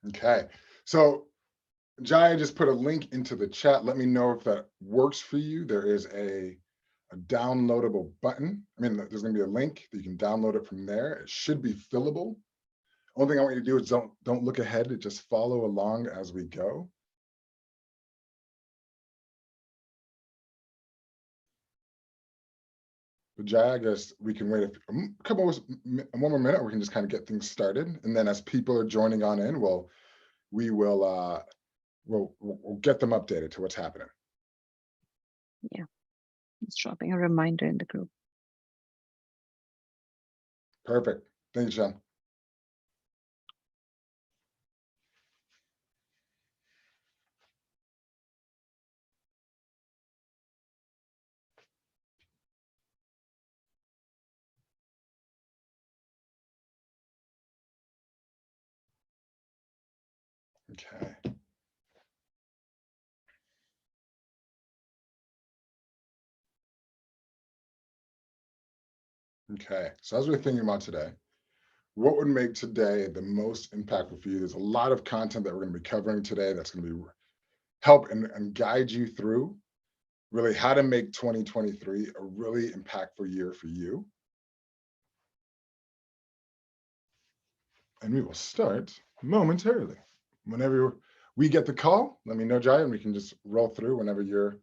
Okay, so Jaya just put a link into the chat. Let me know if that works for you. There is a downloadable button. I mean, there's going to be a link that you can download it from there. It should be fillable. Only thing I want you to do is don't look ahead. Just follow along as we go. But Jaya, I guess we can wait a couple of one more minute. We can just kind of get things started, and then as people are joining on in, we'll get them updated to what's happening. Yeah, it's dropping a reminder in the group. Perfect. Thank you, Sean. Okay. Okay, so as we're thinking about today, what would make today the most impactful for you? There's a lot of content that we're going to be covering today that's going to be help and guide you through really how to make 2023 a really impactful year for you. And we will start momentarily. Whenever we get the call, let me know, Jai, and we can just roll through whenever you're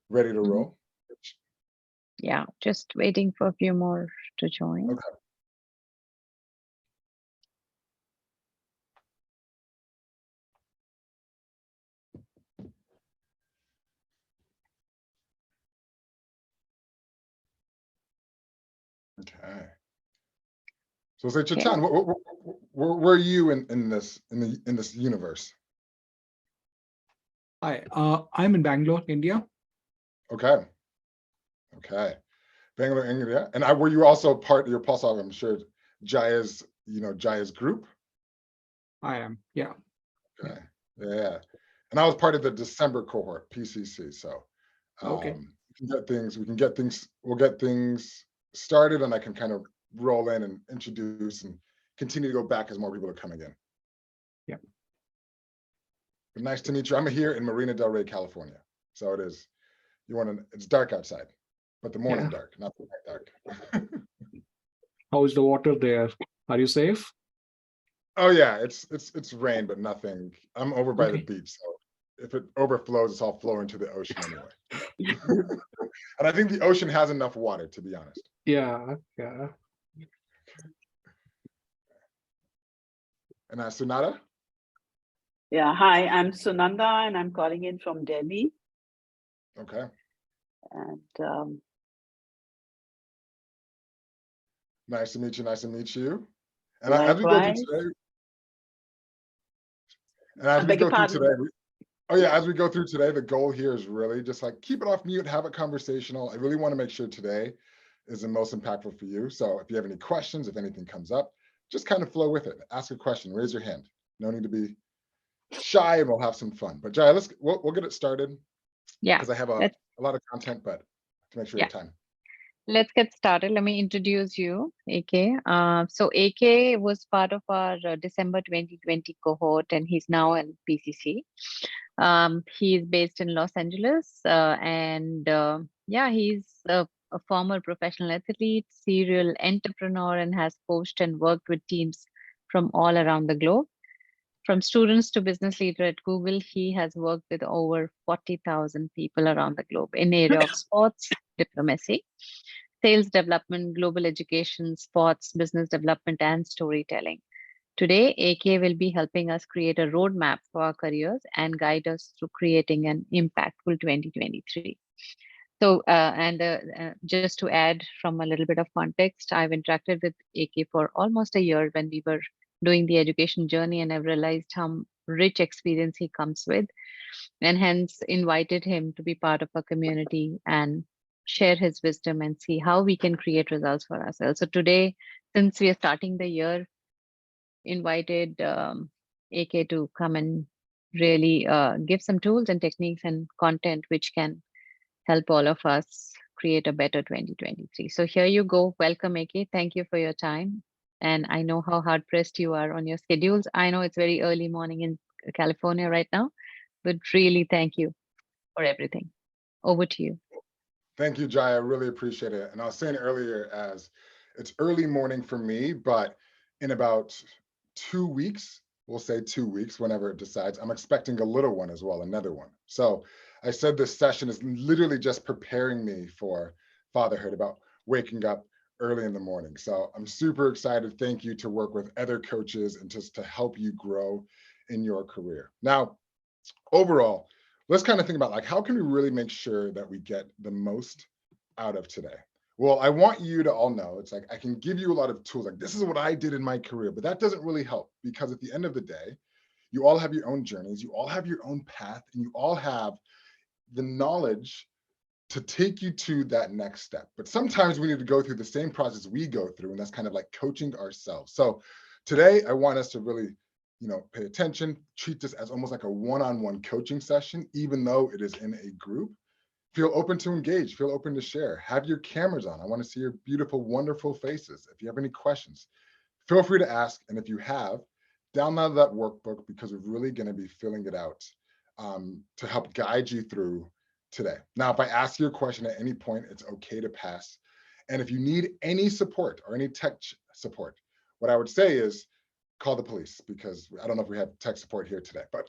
ready to roll. Yeah, just waiting for a few more to join. Okay. Okay. So say Chatan, where are you in this universe? Hi, I'm in Bangalore, India. Okay. Okay. Bangalore, India. And were you also part of your pulse of, I'm sure, Jaya's group? I am, yeah. Okay. Yeah. And I was part of the December cohort, PCC. So Okay. we'll get things started, and I can kind of roll in and introduce and continue to go back as more people are coming in. Yeah. But nice to meet you. I'm here in Marina Del Rey, California. So it is, it's dark outside, but the morning dark, not the night dark. How is the water there? Are you safe? Oh yeah, it's rain, but nothing. I'm over by the beach, so if it overflows, it's all flowing to the ocean anyway. And I think the ocean has enough water, to be honest. Yeah. And Sunada? Yeah, hi, I'm Sunanda, and I'm calling in from Delhi. Okay. And nice to meet you. Nice to meet you. And as we go through today, as we go through today, the goal here is really just like keep it off mute, have it conversational. I really want to make sure today is the most impactful for you. So if you have any questions, if anything comes up, just kind of flow with it. Ask a question, raise your hand. No need to be shy, and we'll have some fun. But Jai, we'll get it started. Yeah. Because I have a lot of content, but to make sure you have time. Let's get started. Let me introduce you, AK. So AK was part of our December 2020 cohort, and he's now in PCC. He is based in Los Angeles, and he's a former professional athlete, serial entrepreneur, and has coached and worked with teams from all around the globe. From students to business leader at Google, he has worked with over 40,000 people around the globe in area of sports, diplomacy, sales development, global education, sports, business development, and storytelling. Today, AK will be helping us create a roadmap for our careers and guide us through creating an impactful 2023. So, just to add from a little bit of context, I've interacted with AK for almost a year when we were doing the education journey, and I've realized how rich experience he comes with, and hence invited him to be part of our community and share his wisdom and see how we can create results for ourselves. So today, since we are starting the year, invited AK to come and really give some tools and techniques and content which can help all of us create a better 2023. So here you go. Welcome, AK. Thank you for your time. And I know how hard pressed you are on your schedules. I know it's very early morning in California right now, but really thank you for everything. Over to you. Thank you, Jai. I really appreciate it. And I was saying earlier, as it's early morning for me, but in about 2 weeks, we'll say 2 weeks, whenever it decides, I'm expecting a little one as well, another one. So I said this session is literally just preparing me for fatherhood, about waking up early in the morning. So I'm super excited. Thank you to work with other coaches and just to help you grow in your career. Now, overall, let's kind of think about like, how can we really make sure that we get the most out of today? Well, I want you to all know, it's like, I can give you a lot of tools, like this is what I did in my career, but that doesn't really help, because at the end of the day, you all have your own journeys, you all have your own path, and you all have the knowledge to take you to that next step. But sometimes we need to go through the same process we go through, and that's kind of like coaching ourselves. So today I want us to really, pay attention, treat this as almost like a one-on-one coaching session, even though it is in a group. Feel open to engage, feel open to share, have your cameras on. I want to see your beautiful, wonderful faces. If you have any questions, feel free to ask. And if you have, download that workbook, because we're really going to be filling it out to help guide you through today. Now, if I ask you a question at any point, it's okay to pass. And if you need any support or any tech support, what I would say is call the police, because I don't know if we have tech support here today, but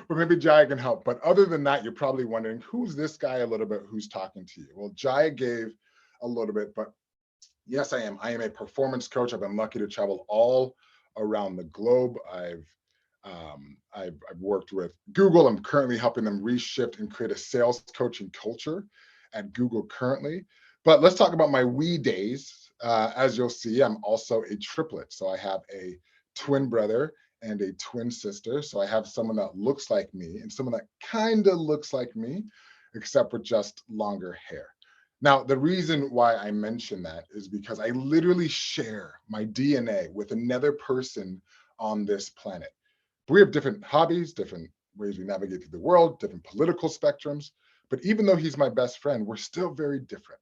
but maybe Jaya can help. But other than that, you're probably wondering, who's this guy a little bit who's talking to you? Well, Jaya gave a little bit, but yes, I am. I am a performance coach. I've been lucky to travel all around the globe. I've worked with Google. I'm currently helping them reshift and create a sales coaching culture at Google currently. But let's talk about my wee days. As you'll see, I'm also a triplet. So I have a twin brother and a twin sister. So I have someone that looks like me and someone that kind of looks like me, except with just longer hair. Now, the reason why I mention that is because I literally share my DNA with another person on this planet. We have different hobbies, different ways we navigate through the world, different political spectrums. But even though he's my best friend, we're still very different.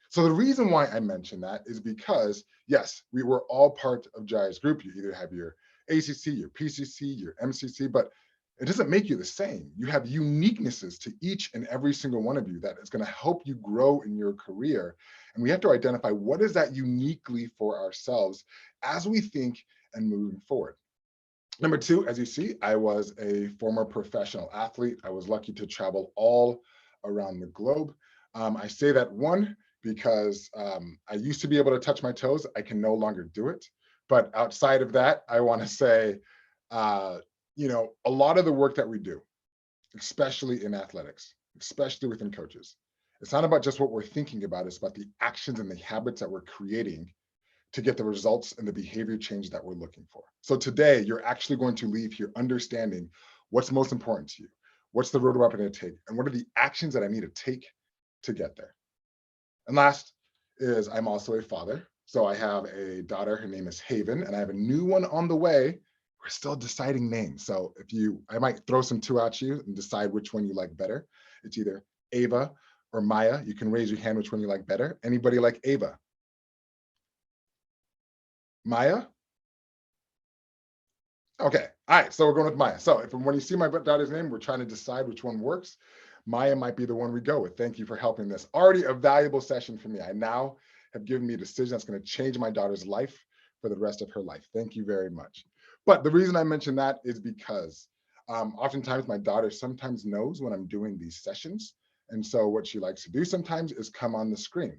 So the reason why I mention that is because, yes, we were all part of Jaya's group. You either have your ACC, your PCC, your MCC, but it doesn't make you the same. You have uniquenesses to each and every single one of you that is going to help you grow in your career. And we have to identify what is that uniquely for ourselves as we think and moving forward. Number two, as you see, I was a former professional athlete. I was lucky to travel all around the globe. I say that, one, because I used to be able to touch my toes. I can no longer do it. But outside of that, I want to say, a lot of the work that we do, especially in athletics, especially within coaches, it's not about just what we're thinking about. It's about the actions and the habits that we're creating to get the results and the behavior change that we're looking for. So today, you're actually going to leave here understanding what's most important to you, what's the roadmap I'm going to take, and what are the actions that I need to take to get there. And last is I'm also a father. So I have a daughter, her name is Haven, and I have a new one on the way. We're still deciding names. So I might throw some two at you and decide which one you like better. It's either Ava or Maya. You can raise your hand which one you like better. Anybody like Ava? Maya? Okay, all right, so we're going with Maya. So when you see my daughter's name, we're trying to decide which one works. Maya might be the one we go with. Thank you for helping this. Already a valuable session for me. I now have given me a decision that's going to change my daughter's life for the rest of her life. Thank you very much. But the reason I mention that is because oftentimes my daughter sometimes knows when I'm doing these sessions. And so what she likes to do sometimes is come on the screen.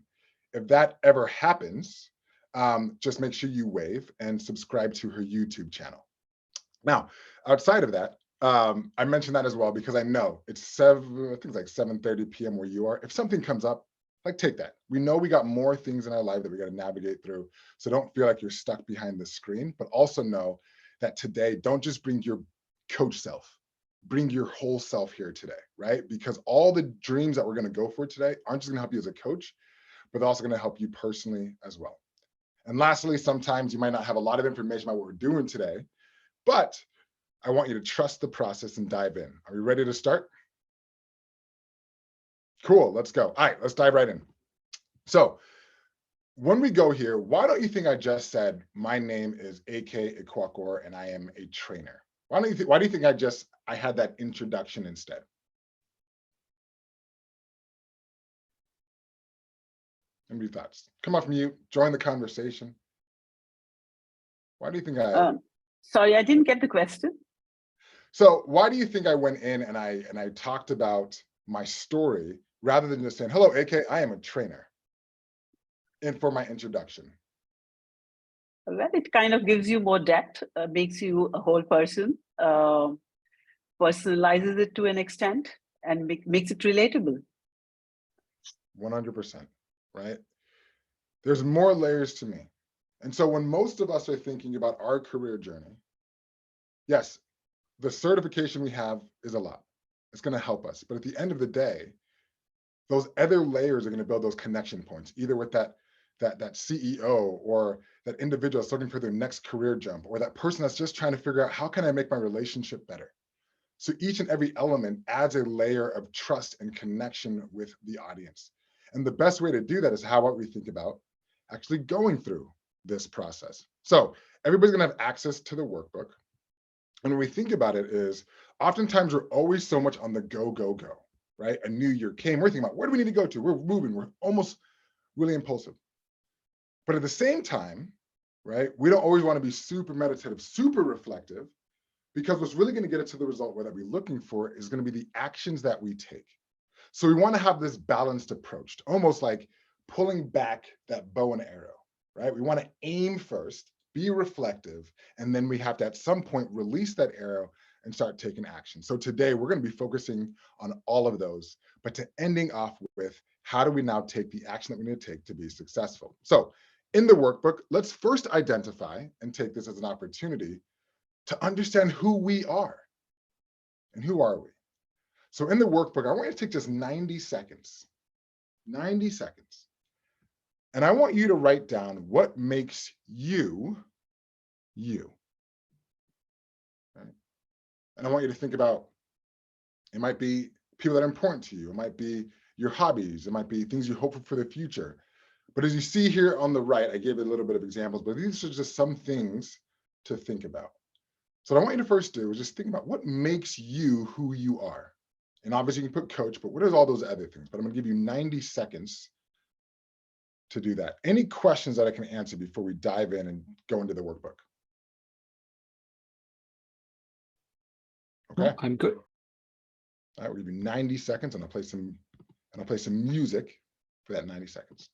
If that ever happens, just make sure you wave and subscribe to her YouTube channel. Now, outside of that, I mentioned that as well because I know it's I think it's like 7:30 p.m. where you are. If something comes up, like take that. We know we got more things in our life that we got to navigate through. So don't feel like you're stuck behind the screen, but also know that today, don't just bring your coach self, bring your whole self here today, right? Because all the dreams that we're going to go for today aren't just going to help you as a coach, but they're also going to help you personally as well. And lastly, sometimes you might not have a lot of information about what we're doing today, but I want you to trust the process and dive in. Are we ready to start? Cool, let's go. All right, let's dive right in. So when we go here, why don't you think I just said, my name is AK Ikwuakor and I am a trainer? Why do you think I had that introduction instead? Any thoughts? Come off mute, join the conversation. Why do you think Sorry, I didn't get the question. So why do you think I went in and I talked about my story rather than just saying, hello, AK, I am a trainer, and for my introduction? Well, it kind of gives you more depth, makes you a whole person, personalizes it to an extent, and makes it relatable. 100%, right? There's more layers to me. And so when most of us are thinking about our career journey, yes, the certification we have is a lot. It's going to help us. But at the end of the day, those other layers are going to build those connection points, either with that CEO or that individual that's looking for their next career jump, or that person that's just trying to figure out how can I make my relationship better. So each and every element adds a layer of trust and connection with the audience. And the best way to do that is how about we think about actually going through this process. So everybody's going to have access to the workbook. And when we think about it is oftentimes we're always so much on the go, go, go, right? A new year came, we're thinking about where do we need to go to? We're moving, we're almost really impulsive. But at the same time, right, we don't always want to be super meditative, super reflective, because what's really going to get us to the result that we're looking for is going to be the actions that we take. So we want to have this balanced approach, almost like pulling back that bow and arrow, right? We want to aim first, be reflective, and then we have to at some point release that arrow and start taking action. So today we're going to be focusing on all of those, but to ending off with how do we now take the action that we need to take to be successful? So in the workbook, let's first identify and take this as an opportunity to understand who we are and who are we. So in the workbook, I want you to take just 90 seconds, 90 seconds. And I want you to write down what makes you, you. Right? And I want you to think about, it might be people that are important to you. It might be your hobbies. It might be things you hope for the future. But as you see here on the right, I gave a little bit of examples, but these are just some things to think about. So what I want you to first do is just think about what makes you who you are. And obviously you can put coach, but what is all those other things? But I'm going to give you 90 seconds to do that. Any questions that I can answer before we dive in and go into the workbook? Okay. No, I'm good. All right, we'll give you 90 seconds and I'll play some music for that 90 seconds.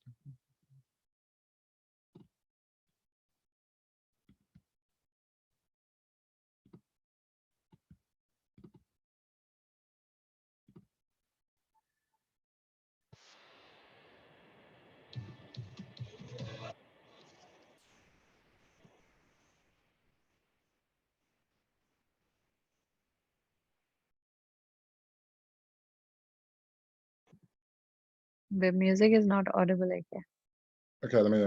The music is not audible, I guess. Okay, let me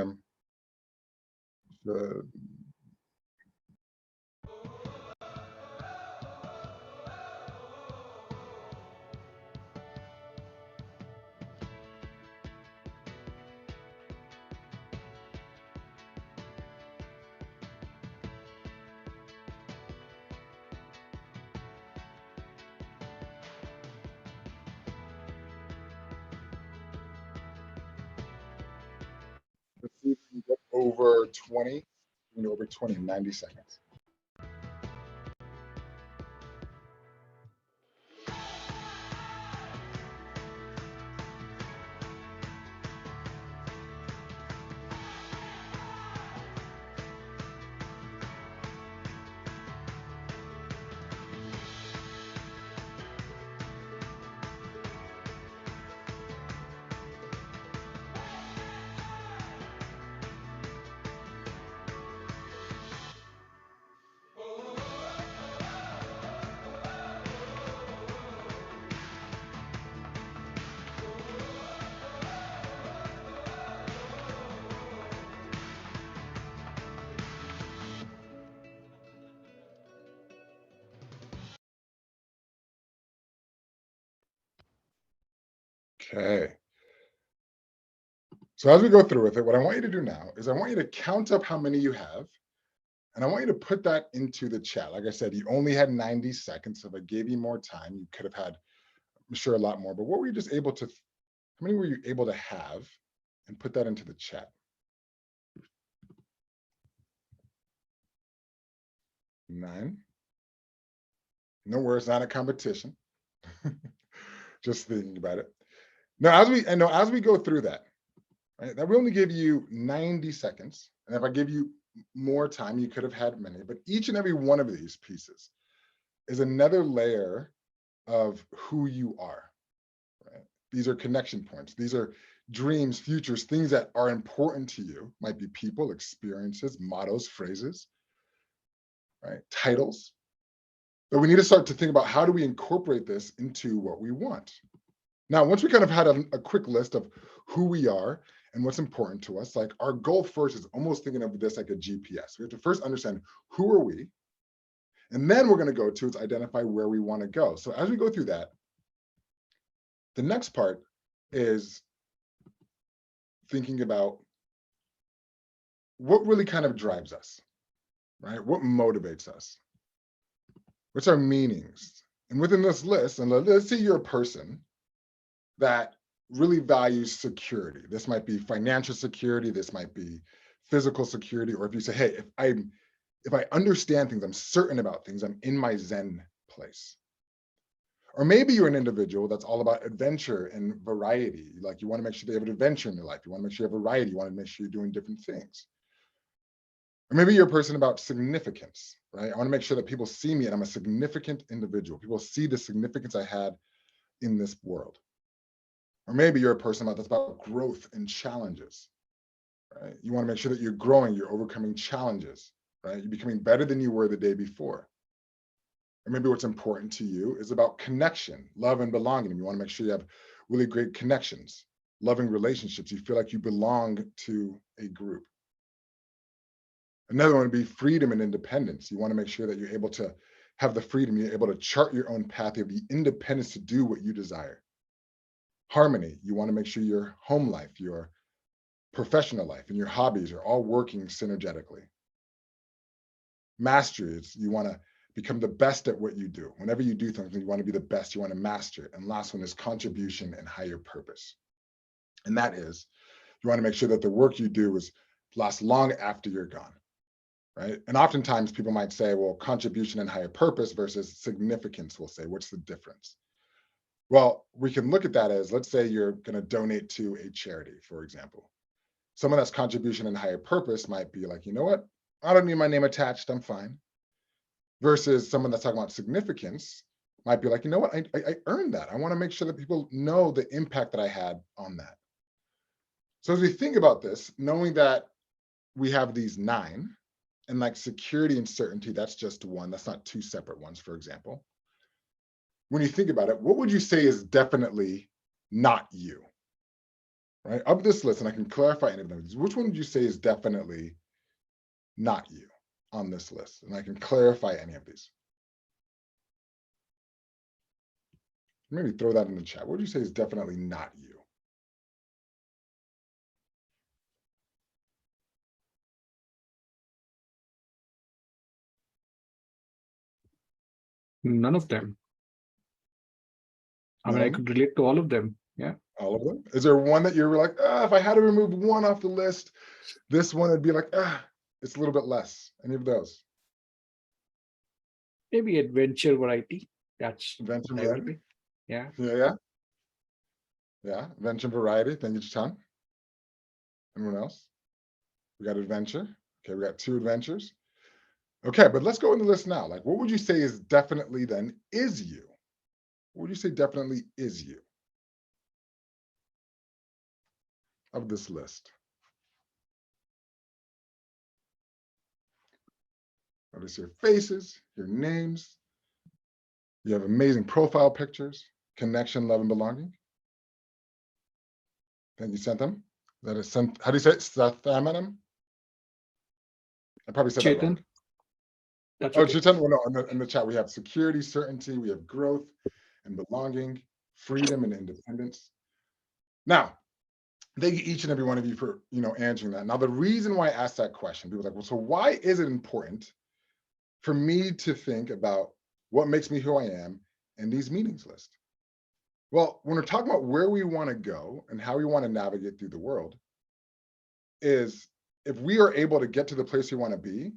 let's see if we can get over 20. Over 20 in 90 seconds. Okay. So as we go through with it, what I want you to do now is I want you to count up how many you have. And I want you to put that into the chat. Like I said, you only had 90 seconds. So if I gave you more time, you could have had, I'm sure, a lot more. But what were you just able to, how many were you able to have? And put that into the chat. 9. No worries, not a competition. Just thinking about it. Now, as we go through that, right, that we only give you 90 seconds. And if I give you more time, you could have had many, but each and every one of these pieces is another layer of who you are, right? These are connection points. These are dreams, futures, things that are important to you. Might be people, experiences, mottos, phrases, right? Titles. But we need to start to think about how do we incorporate this into what we want. Now, once we kind of had a quick list of who we are and what's important to us, like our goal first is almost thinking of this like a GPS. We have to first understand who are we, and then we're going to go to is identify where we want to go. So as we go through that, the next part is thinking about what really kind of drives us, right? What motivates us? What's our meanings? And within this list, and let's say you're a person that really values security. This might be financial security, this might be physical security, or if you say, hey, if I understand things, I'm certain about things, I'm in my Zen place. Or maybe you're an individual that's all about adventure and variety. Like you want to make sure they have an adventure in your life. You want to make sure you have variety. You want to make sure you're doing different things. Or maybe you're a person about significance, right? I want to make sure that people see me and I'm a significant individual. People see the significance I had in this world. Or maybe you're a person that's about growth and challenges, right? You want to make sure that you're growing, you're overcoming challenges, right? You're becoming better than you were the day before. Or maybe what's important to you is about connection, love and belonging. You want to make sure you have really great connections, loving relationships. You feel like you belong to a group. Another one would be freedom and independence. You want to make sure that you're able to have the freedom, you're able to chart your own path, you have the independence to do what you desire. Harmony, you want to make sure your home life, your professional life, and your hobbies are all working synergetically. Mastery is you want to become the best at what you do. Whenever you do something, you want to be the best, you want to master it. And last one is contribution and higher purpose. And that is, you want to make sure that the work you do lasts long after you're gone, right? And oftentimes people might say, well, contribution and higher purpose versus significance, we'll say, what's the difference? Well, we can look at that as, let's say you're going to donate to a charity, for example. Someone that's contribution and higher purpose might be like, you know what? I don't need my name attached, I'm fine. Versus someone that's talking about significance might be like, you know what? I earned that. I want to make sure that people know the impact that I had on that. So as we think about this, knowing that we have these 9, and like security and certainty, that's just one. That's not 2 separate ones, for example. When you think about it, what would you say is definitely not you? Right? Of this list, and I can clarify any of them, which one would you say is definitely not you on this list? And I can clarify any of these. Maybe throw that in the chat. What would you say is definitely not you? None of them. I mean, I None? could relate to all of them. Yeah. All of them? Is there one that you're like, if I had to remove one off the list, this one would be like, it's a little bit less? Any of those? Maybe adventure variety. That's Adventure what I would variety? be. Yeah. Yeah, adventure variety. Thank you, Chan. Anyone else? We got adventure. Okay, we got 2 adventures. Okay, but let's go in the list now. Like, what would you say is definitely then is you? What would you say definitely is you of this list? Notice your faces, your names. You have amazing profile pictures, connection, love, and belonging. Thank you, Sentham. That is how do you say it? Sathamanam? I probably said that wrong. Chetan. That's Oh, okay. Chetan, well, no, in the chat, we have security, certainty, we have growth and belonging, freedom and independence. Now, thank you each and every one of you for, answering that. Now, the reason why I asked that question, people are like, well, so why is it important for me to think about what makes me who I am and these meanings list? Well, when we're talking about where we want to go and how we want to navigate through the world, is if we are able to get to the place we want to be,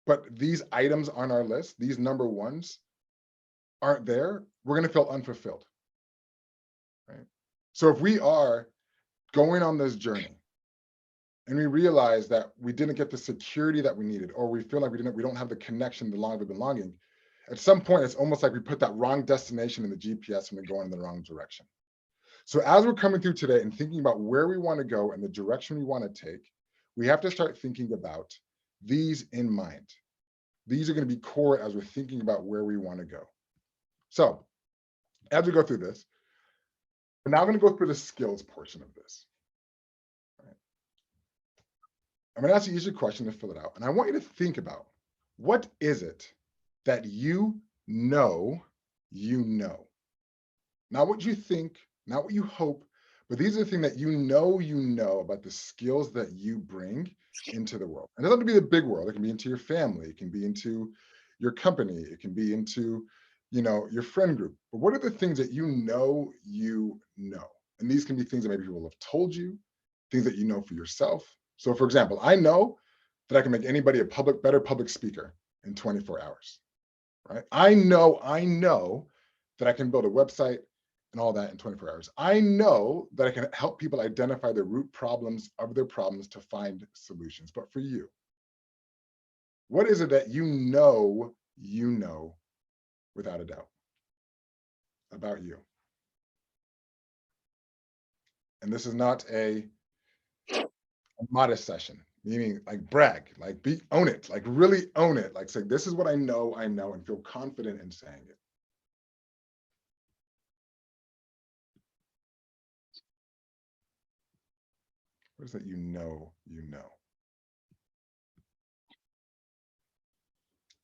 but these items on our list, these number ones aren't there, we're going to feel unfulfilled, right? So if we are going on this journey and we realize that we didn't get the security that we needed, or we feel like we don't have the connection, the longing of belonging, at some point, it's almost like we put that wrong destination in the GPS and we're going in the wrong direction. So as we're coming through today and thinking about where we want to go and the direction we want to take, we have to start thinking about these in mind. These are going to be core as we're thinking about where we want to go. So as we go through this, we're now going to go through the skills portion of this. Right. I'm going to ask you each a question to fill it out. And I want you to think about, what is it that you know? Not what you think, not what you hope, but these are the things that you know about the skills that you bring into the world. And it doesn't have to be the big world. It can be into your family. It can be into your company. It can be into, your friend group. But what are the things that you know? And these can be things that maybe people have told you, things that you know for yourself. So for example, I know that I can make anybody a better public speaker in 24 hours, right? I know that I can build a website and all that in 24 hours. I know that I can help people identify the root problems of their problems to find solutions. But for you, what is it that you know without a doubt about you? And this is not a modest session, meaning like brag, like own it, like really own it. Like say, this is what I know, and feel confident in saying it. What is that you know?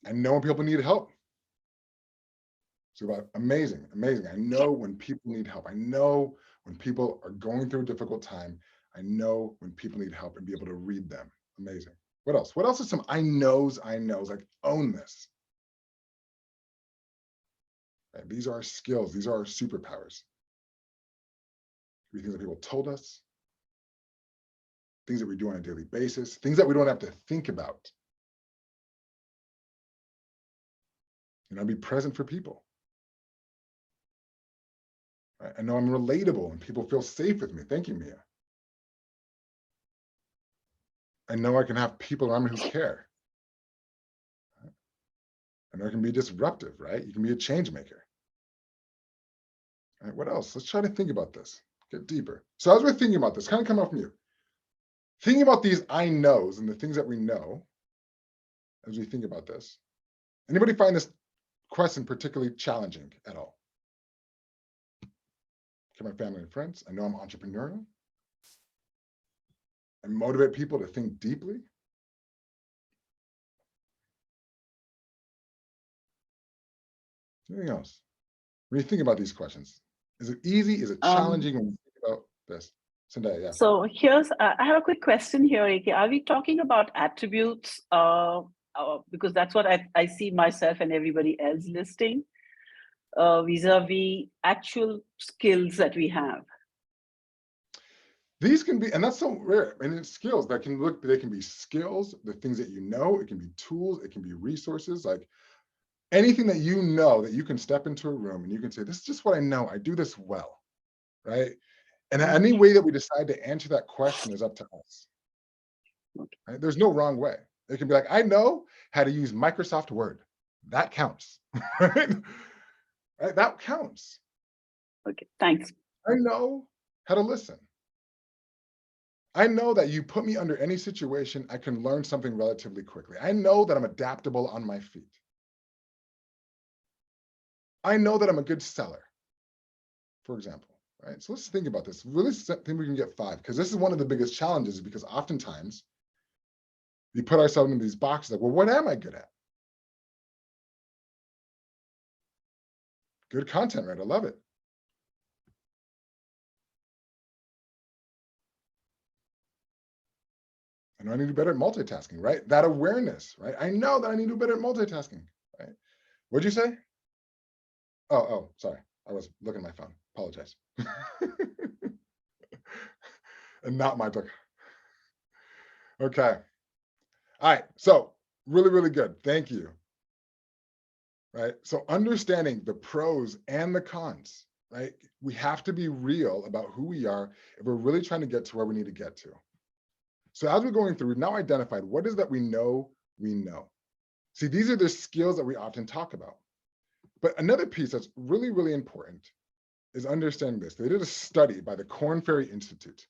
I know when people need help. So about amazing. I know when people need help. I know when people are going through a difficult time. I know when people need help and be able to read them. Amazing. What else? What else is some I knows? Like own this. Right? These are our skills. These are our superpowers. Things that people told us, things that we do on a daily basis, things that we don't have to think about. Be present for people. Right? I know I'm relatable and people feel safe with me. Thank you, Mia. I know I can have people around me who care. I know it can be disruptive, right? You can be a change maker. All right, what else? Let's try to think about this. Get deeper. So as we're thinking about this, kind of come off mute. Thinking about these I knows and the things that we know as we think about this. Anybody find this question particularly challenging at all? To my family and friends, I know I'm entrepreneurial. I motivate people to think deeply. Anything else? When you think about these questions, is it easy? Is it challenging when you think about this? Zendaya, yeah. So I have a quick question here, AK. Are we talking about attributes? Because that's what I see myself and everybody else listing, vis-a-vis actual skills that we have. These can be, and that's so rare. And it's skills that can look, they can be skills, the things that you know, it can be tools, it can be resources, like anything that you know that you can step into a room and you can say, this is just what I know. I do this well, right? And any way that we decide to answer that question is up to us. Right? There's no wrong way. It can be like, I know how to use Microsoft Word. That counts, right? Right? That counts. Okay, thanks. I know how to listen. I know that you put me under any situation, I can learn something relatively quickly. I know that I'm adaptable on my feet. I know that I'm a good seller, for example, right? So let's think about this. Really think we can get 5, because this is one of the biggest challenges, because oftentimes we put ourselves in these boxes like, well, what am I good at? Good content writer, I love it. I know I need to do better at multitasking, right? That awareness, right? I know that I need to do better at multitasking, right? What'd you say? Oh, sorry. I was looking at my phone. Apologize. And not my book. Okay. All right. So really, really good. Thank you. Right. So understanding the pros and the cons, right? We have to be real about who we are if we're really trying to get to where we need to get to. So as we're going through, we've now identified what is that we know we know. See, these are the skills that we often talk about. But another piece that's really, really important is understanding this. They did a study by the Korn Ferry Institute,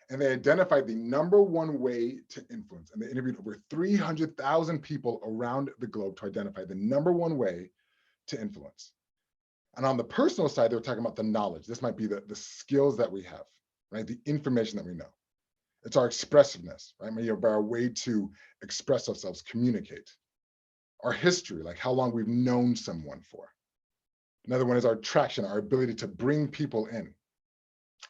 and they identified the #1 way to influence. And they interviewed over 300,000 people around the globe to identify the #1 way to influence. And on the personal side, they were talking about the knowledge. This might be the skills that we have, right? The information that we know. It's our expressiveness, right? Maybe our way to express ourselves, communicate. Our history, like how long we've known someone for. Another one is our traction, our ability to bring people in.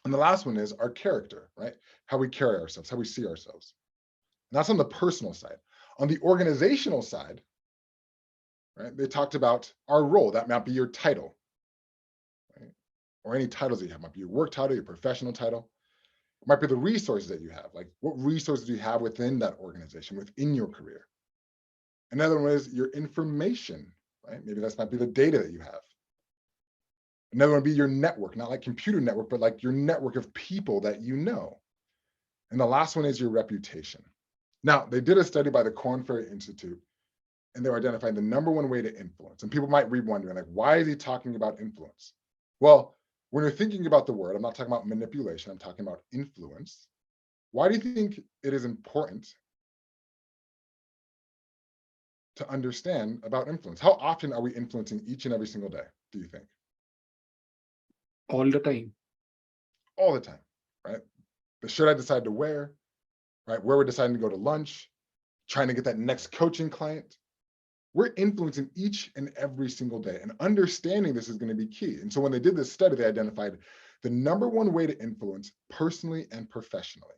And the last one is our character, right? How we carry ourselves, how we see ourselves. And that's on the personal side. On the organizational side, right? They talked about our role. That might be your title, right? Or any titles that you have. It might be your work title, your professional title. It might be the resources that you have. Like what resources do you have within that organization, within your career? Another one is your information, right? Maybe that might be the data that you have. Another one would be your network, not like computer network, but like your network of people that you know. And the last one is your reputation. Now, they did a study by the Korn Ferry Institute, and they were identifying the #1 way to influence. And people might be wondering, like, why is he talking about influence? Well, when you're thinking about the word, I'm not talking about manipulation, I'm talking about influence. Why do you think it is important to understand about influence? How often are we influencing each and every single day, do you think? All the time. All the time, right? The shirt I decide to wear, right? Where we're deciding to go to lunch, trying to get that next coaching client. We're influencing each and every single day, and understanding this is going to be key. And so when they did this study, they identified the #1 way to influence personally and professionally.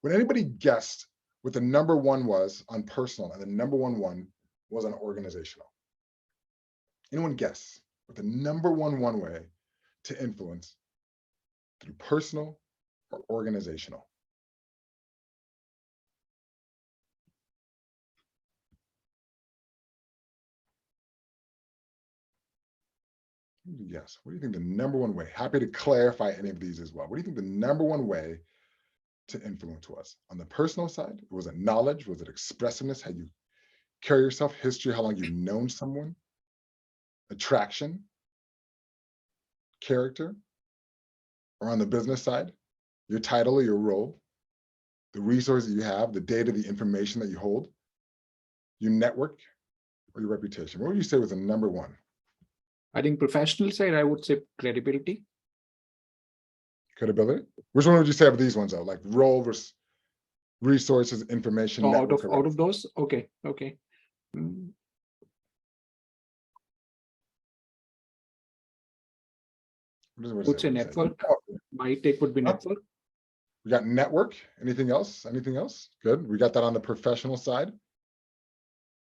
Would anybody guessed what the #1 was on personal and the #1 was on organizational? Anyone guess what the #1 way to influence through personal or organizational? Yes. What do you think the #1 way? Happy to clarify any of these as well. What do you think the #1 way to influence was? On the personal side, was it knowledge? Was it expressiveness? How you carry yourself, history, how long you've known someone, attraction, character, or on the business side, your title or your role, the resources you have, the data, the information that you hold, your network, or your reputation? What would you say was the #1? I think professional side, I would say credibility. Credibility? Which one would you say of these ones though? Like role versus resources, information, Oh, network. out of those, okay. Mm, What I does would say it say? network. Oh, My take would be Huh? network. we got network. Anything else? Anything else? Good. We got that on the professional side.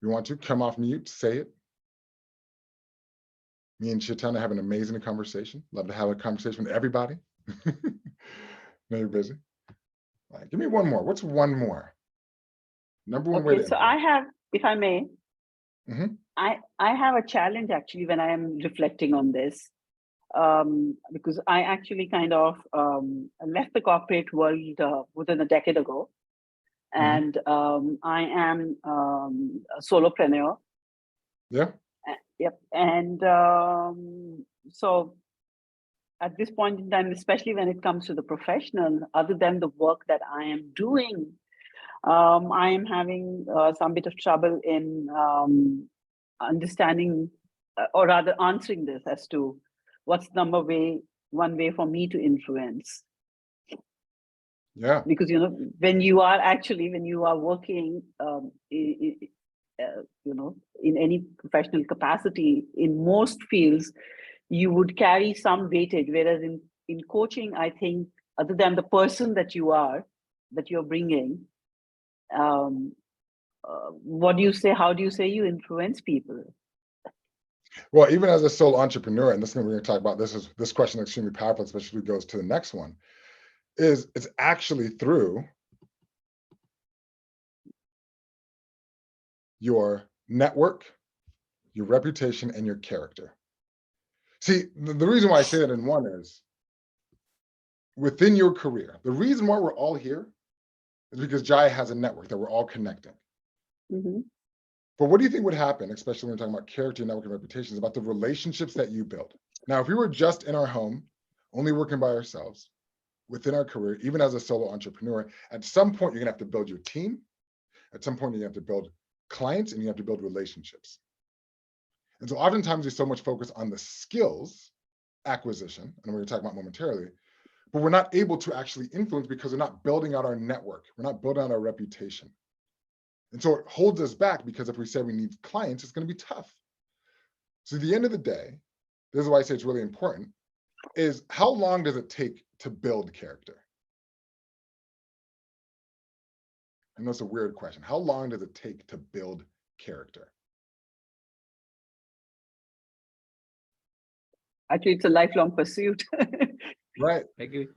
You want to come off mute, say it. Me and Chitana have an amazing conversation. Love to have a conversation with everybody. No, you're busy. All right, give me one more. What's one more? #1 way to Okay, so influence. I have, if I may, Mhm. I have a challenge actually when I am reflecting on this, because I actually kind of left the corporate world within a decade ago, and I am a solopreneur. Yeah. Yep, and so at this point in time, especially when it comes to the professional, other than the work that I am doing, I am having some bit of trouble in understanding, or rather answering this as to what's one way for me to influence. Yeah. Because when you are working, in any professional capacity, in most fields, you would carry some weightage. Whereas in coaching, I think, other than the person that you're bringing, what do you say? How do you say you influence people? Well, even as a solo entrepreneur, and this is we're going to talk about this question is extremely powerful, especially goes to the next one, is it's actually through your network, your reputation, and your character. See, the reason why I say that in one is within your career, the reason why we're all here is because Jai has a network that we're all connecting. Mm-hmm. But what do you think would happen, especially when we're talking about character, network, and reputation, is about the relationships that you build? Now, if we were just in our home, only working by ourselves, within our career, even as a solo entrepreneur, at some point, you're gonna have to build your team. At some point, you have to build clients and you have to build relationships. And so oftentimes there's so much focus on the skills acquisition, and we're gonna talk about momentarily, but we're not able to actually influence because we're not building out our network. We're not building out our reputation. And so it holds us back because if we say we need clients, it's going to be tough. So at the end of the day, this is why I say it's really important, is how long does it take to build character? I know it's a weird question. How long does it take to build character? Actually, it's a lifelong pursuit. Right. I agree.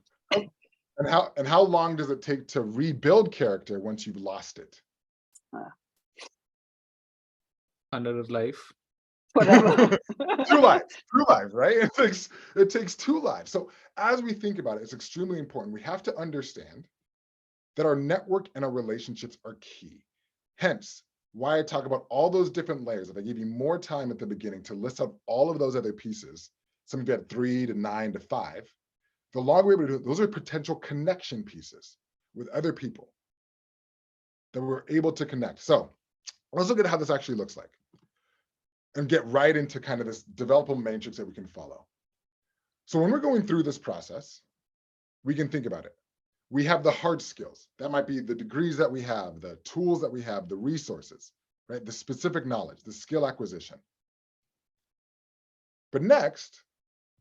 And how long does it take to rebuild character once you've lost it? Another life. Forever. Two lives, right? It takes two lives. So as we think about it, it's extremely important. We have to understand that our network and our relationships are key. Hence, why I talk about all those different layers. If I give you more time at the beginning to list out all of those other pieces, some of you had 3 to 9 to 5, the longer we're able to do it, those are potential connection pieces with other people that we're able to connect. So let's look at how this actually looks like and get right into kind of this developable matrix that we can follow. So when we're going through this process, we can think about it. We have the hard skills. That might be the degrees that we have, the tools that we have, the resources, right? The specific knowledge, the skill acquisition. But next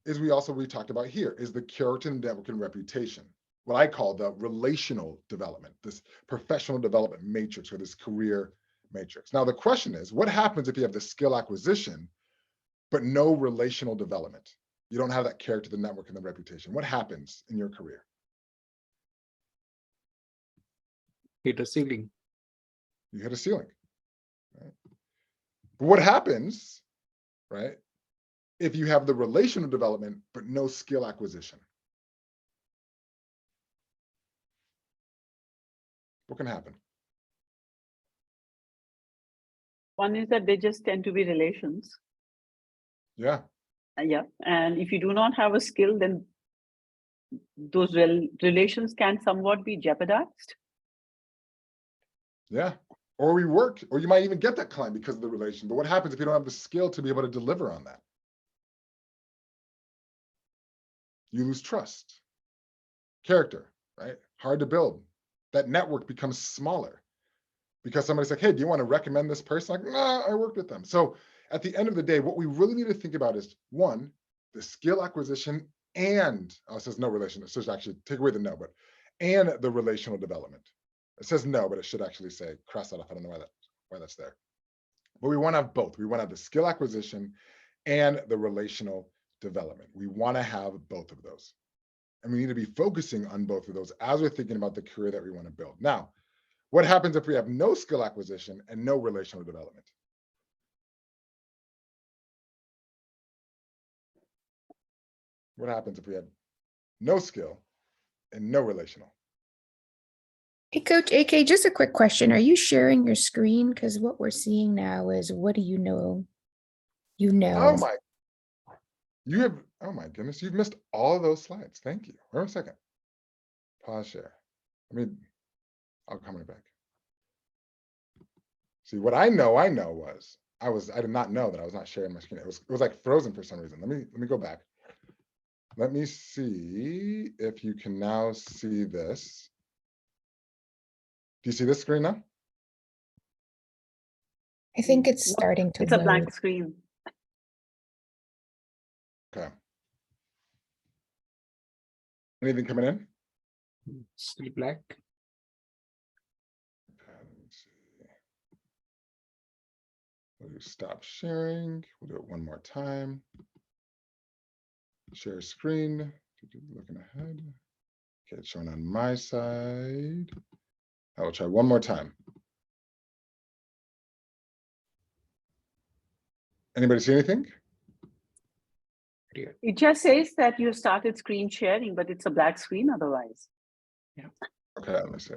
is we talked about here is the character, network, and reputation. What I call the relational development, this professional development matrix or this career matrix. Now, the question is, what happens if you have the skill acquisition, but no relational development? You don't have that character, the network, and the reputation. What happens in your career? Hit a ceiling. You hit a ceiling. Right? But what happens, right, if you have the relational development, but no skill acquisition? What can happen? One is that they just tend to be relations. Yeah. Yeah. And if you do not have a skill, then those relations can somewhat be jeopardized. Yeah. Or we work, or you might even get that client because of the relation. But what happens if you don't have the skill to be able to deliver on that? You lose trust. Character, right? Hard to build. That network becomes smaller because somebody's like, hey, do you want to recommend this person? Like, nah, I worked with them. So at the end of the day, what we really need to think about is one, the skill acquisition and, it says no relation. It says actually take away the no, but, and the relational development. It says no, but it should actually say cross that off. I don't know why that's there. But we want to have both. We want to have the skill acquisition and the relational development. We want to have both of those. And we need to be focusing on both of those as we're thinking about the career that we want to build. Now, what happens if we have no skill acquisition and no relational development? What happens if we have no skill and no relational? Hey, Coach AK, just a quick question. Are you sharing your screen? Because what we're seeing now is, what do you know? You know. Oh my goodness, you've missed all of those slides. Thank you. Wait a second. Pause share. I'll come right back. See, what I know was, I did not know that I was not sharing my screen. It was like frozen for some reason. Let me go back. Let me see if you can now see this. Do you see this screen now? I think it's starting to It's a load. blank screen. Okay. Anything coming in? Still black. Okay, We'll do stop sharing. We'll do it one more time. Share screen. Looking ahead. Okay, it's showing on my side. I will try one more time. Anybody see anything? It just says that you started screen sharing, but it's a black screen otherwise. Okay, let me see.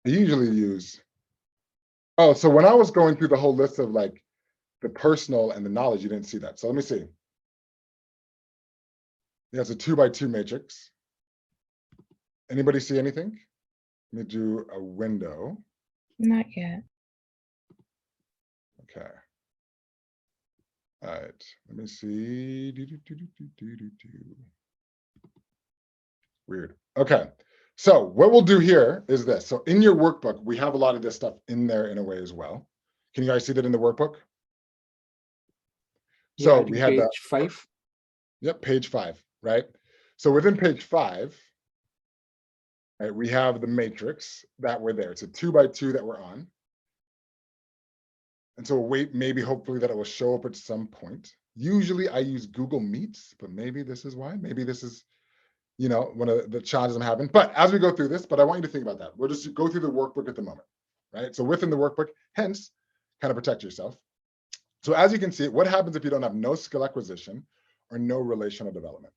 I usually use. Oh, so when I was going through the whole list of like the personal and the knowledge, you didn't see that. So let me see. Yeah, it's a 2x2 matrix. Anybody see anything? Let me do a window. Not yet. Okay. All right, let me see. Weird. Okay, so what we'll do here is this. So in your workbook, we have a lot of this stuff in there in a way as well. Can you guys see that in the workbook? So Yeah, we had page that. 5. Yep, page 5, right? So within page 5, right, we have the matrix that we're there. It's a 2x2 that we're on. And so wait, maybe hopefully that it will show up at some point. Usually I use Google Meets, but maybe this is why. Maybe this is, you know, one of the challenges I'm having. But as we go through this, but I want you to think about that. We'll just go through the workbook at the moment, right? So within the workbook, hence, kind of protect yourself. So as you can see, what happens if you don't have no skill acquisition or no relational development?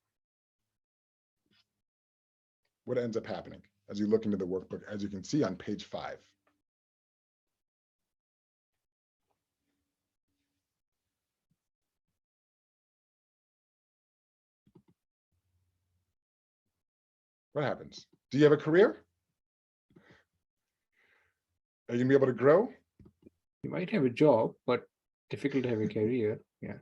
What ends up happening as you look into the workbook, as you can see on page 5? What happens? Do you have a career? Are you gonna be able to grow? You might have a job, but difficult to have a career. Yeah.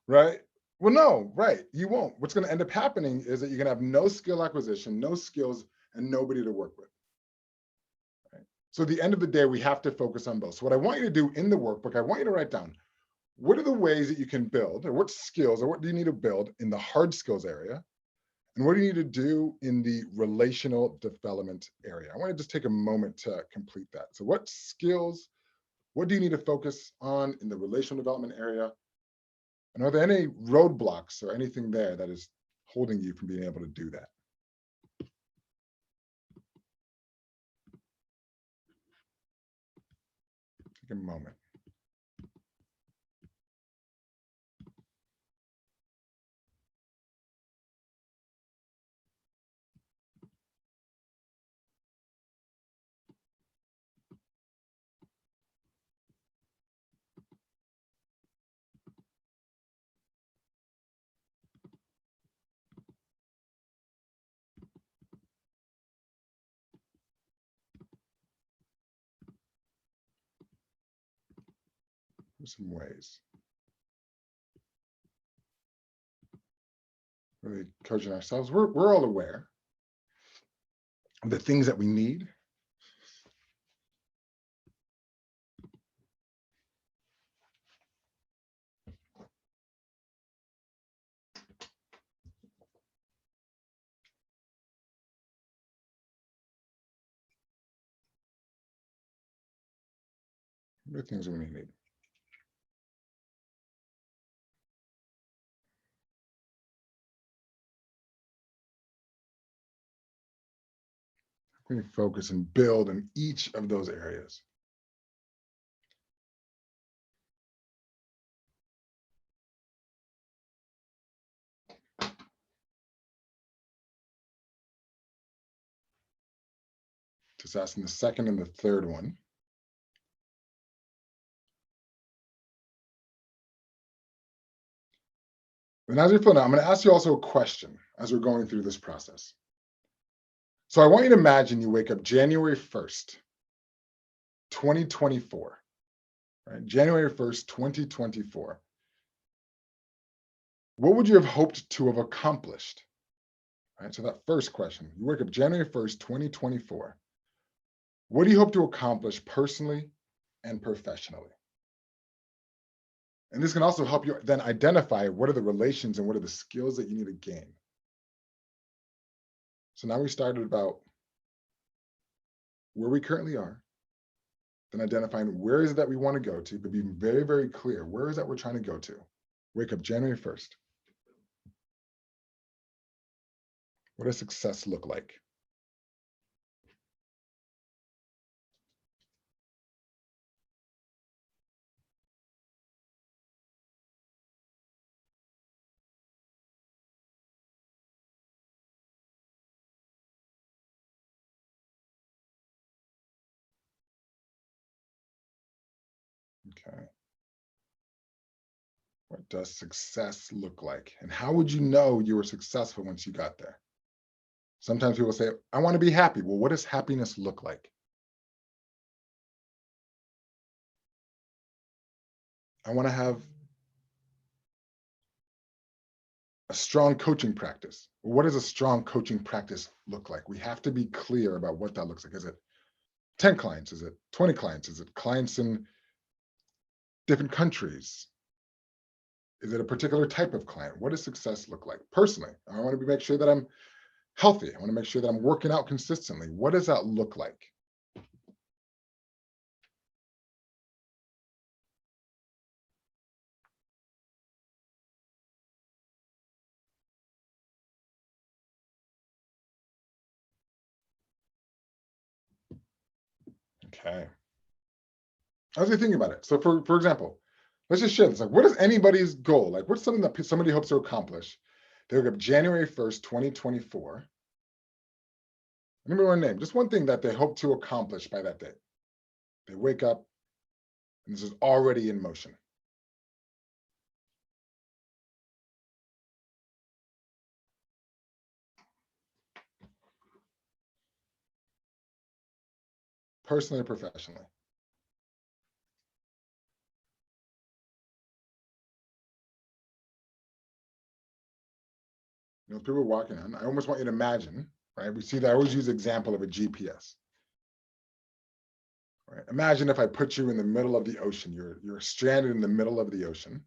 Right? Well, no, right. You won't. What's going to end up happening is that you're going to have no skill acquisition, no skills, and nobody to work with. Right? So at the end of the day, we have to focus on both. So what I want you to do in the workbook, I want you to write down, what are the ways that you can build, or what skills, or what do you need to build in the hard skills area? And what do you need to do in the relational development area? I want to just take a moment to complete that. So what skills, what do you need to focus on in the relational development area? And are there any roadblocks or anything there that is holding you from being able to do that? Take a moment. There's some ways. Really coaching ourselves. We're all aware of the things that we need. What are things we need? We focus and build in each of those areas. Just asking the second and the third one. And as we fill out, I'm going to ask you also a question as we're going through this process. So I want you to imagine you wake up January 1st, 2024, right? January 1st, 2024. What would you have hoped to have accomplished? Right, so that first question, you wake up January 1st, 2024. What do you hope to accomplish personally and professionally? And this can also help you then identify what are the relations and what are the skills that you need to gain. So now we started about where we currently are, then identifying where is it that we want to go to, but being very, very clear, where is that we're trying to go to? Wake up January 1st. What does success look like? Okay. What does success look like? And how would you know you were successful once you got there? Sometimes people say, I want to be happy. Well, what does happiness look like? I want to have a strong coaching practice. Well, what does a strong coaching practice look like? We have to be clear about what that looks like. Is it 10 clients? Is it 20 clients? Is it clients in different countries? Is it a particular type of client? What does success look like? Personally, I want to make sure that I'm healthy. I want to make sure that I'm working out consistently. What does that look like? Okay. As we think about it. So for example, let's just share this. Like, what is anybody's goal? Like, what's something that somebody hopes to accomplish? They wake up January 1st, 2024. Remember one name, just one thing that they hope to accomplish by that date. They wake up and this is already in motion. Personally or professionally. You know, people are walking on, I almost want you to imagine, right? We see that I always use the example of a GPS. Right? Imagine if I put you in the middle of the ocean, you're stranded in the middle of the ocean.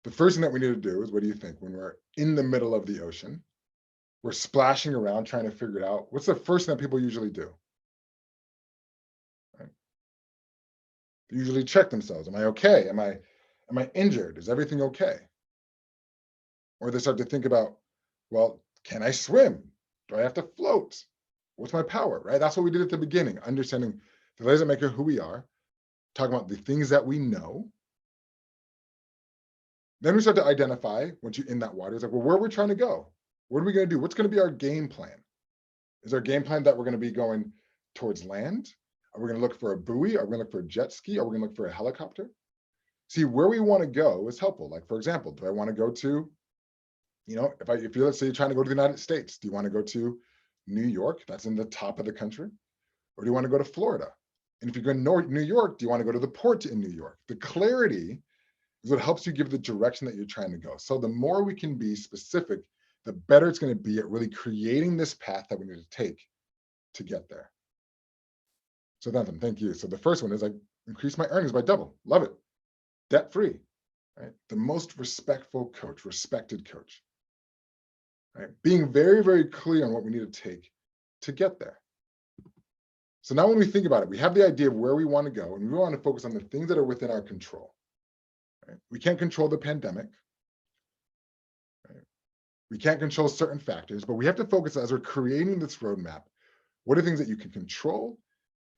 The first thing that we need to do is, what do you think? When we're in the middle of the ocean, we're splashing around trying to figure it out. What's the first thing that people usually do? Right? They usually check themselves. Am I okay? Am I injured? Is everything okay? Or they start to think about, well, can I swim? Do I have to float? What's my power, right? That's what we did at the beginning, understanding the layers that make who we are, talking about the things that we know. Then we start to identify, once you're in that water, it's like, well, where are we trying to go? What are we going to do? What's going to be our game plan? Is our game plan that we're going to be going towards land? Are we going to look for a buoy? Are we going to look for a jet ski? Are we going to look for a helicopter? See, where we want to go is helpful. Like, for example, do I want to go to, you know, if you, let's say you're trying to go to the United States, do you want to go to New York? That's in the top of the country. Or do you want to go to Florida? And if you go to New York, do you want to go to the port in New York? The clarity is what helps you give the direction that you're trying to go. So the more we can be specific, the better it's going to be at really creating this path that we need to take to get there. So Nathan, thank you. So the first one is I increase my earnings by double. Love it. Debt free, right? The most respectful coach, respected coach, right? Being very, very clear on what we need to take to get there. So now when we think about it, we have the idea of where we want to go, and we want to focus on the things that are within our control. Right? We can't control the pandemic. Right? We can't control certain factors, but we have to focus as we're creating this roadmap. What are things that you can control?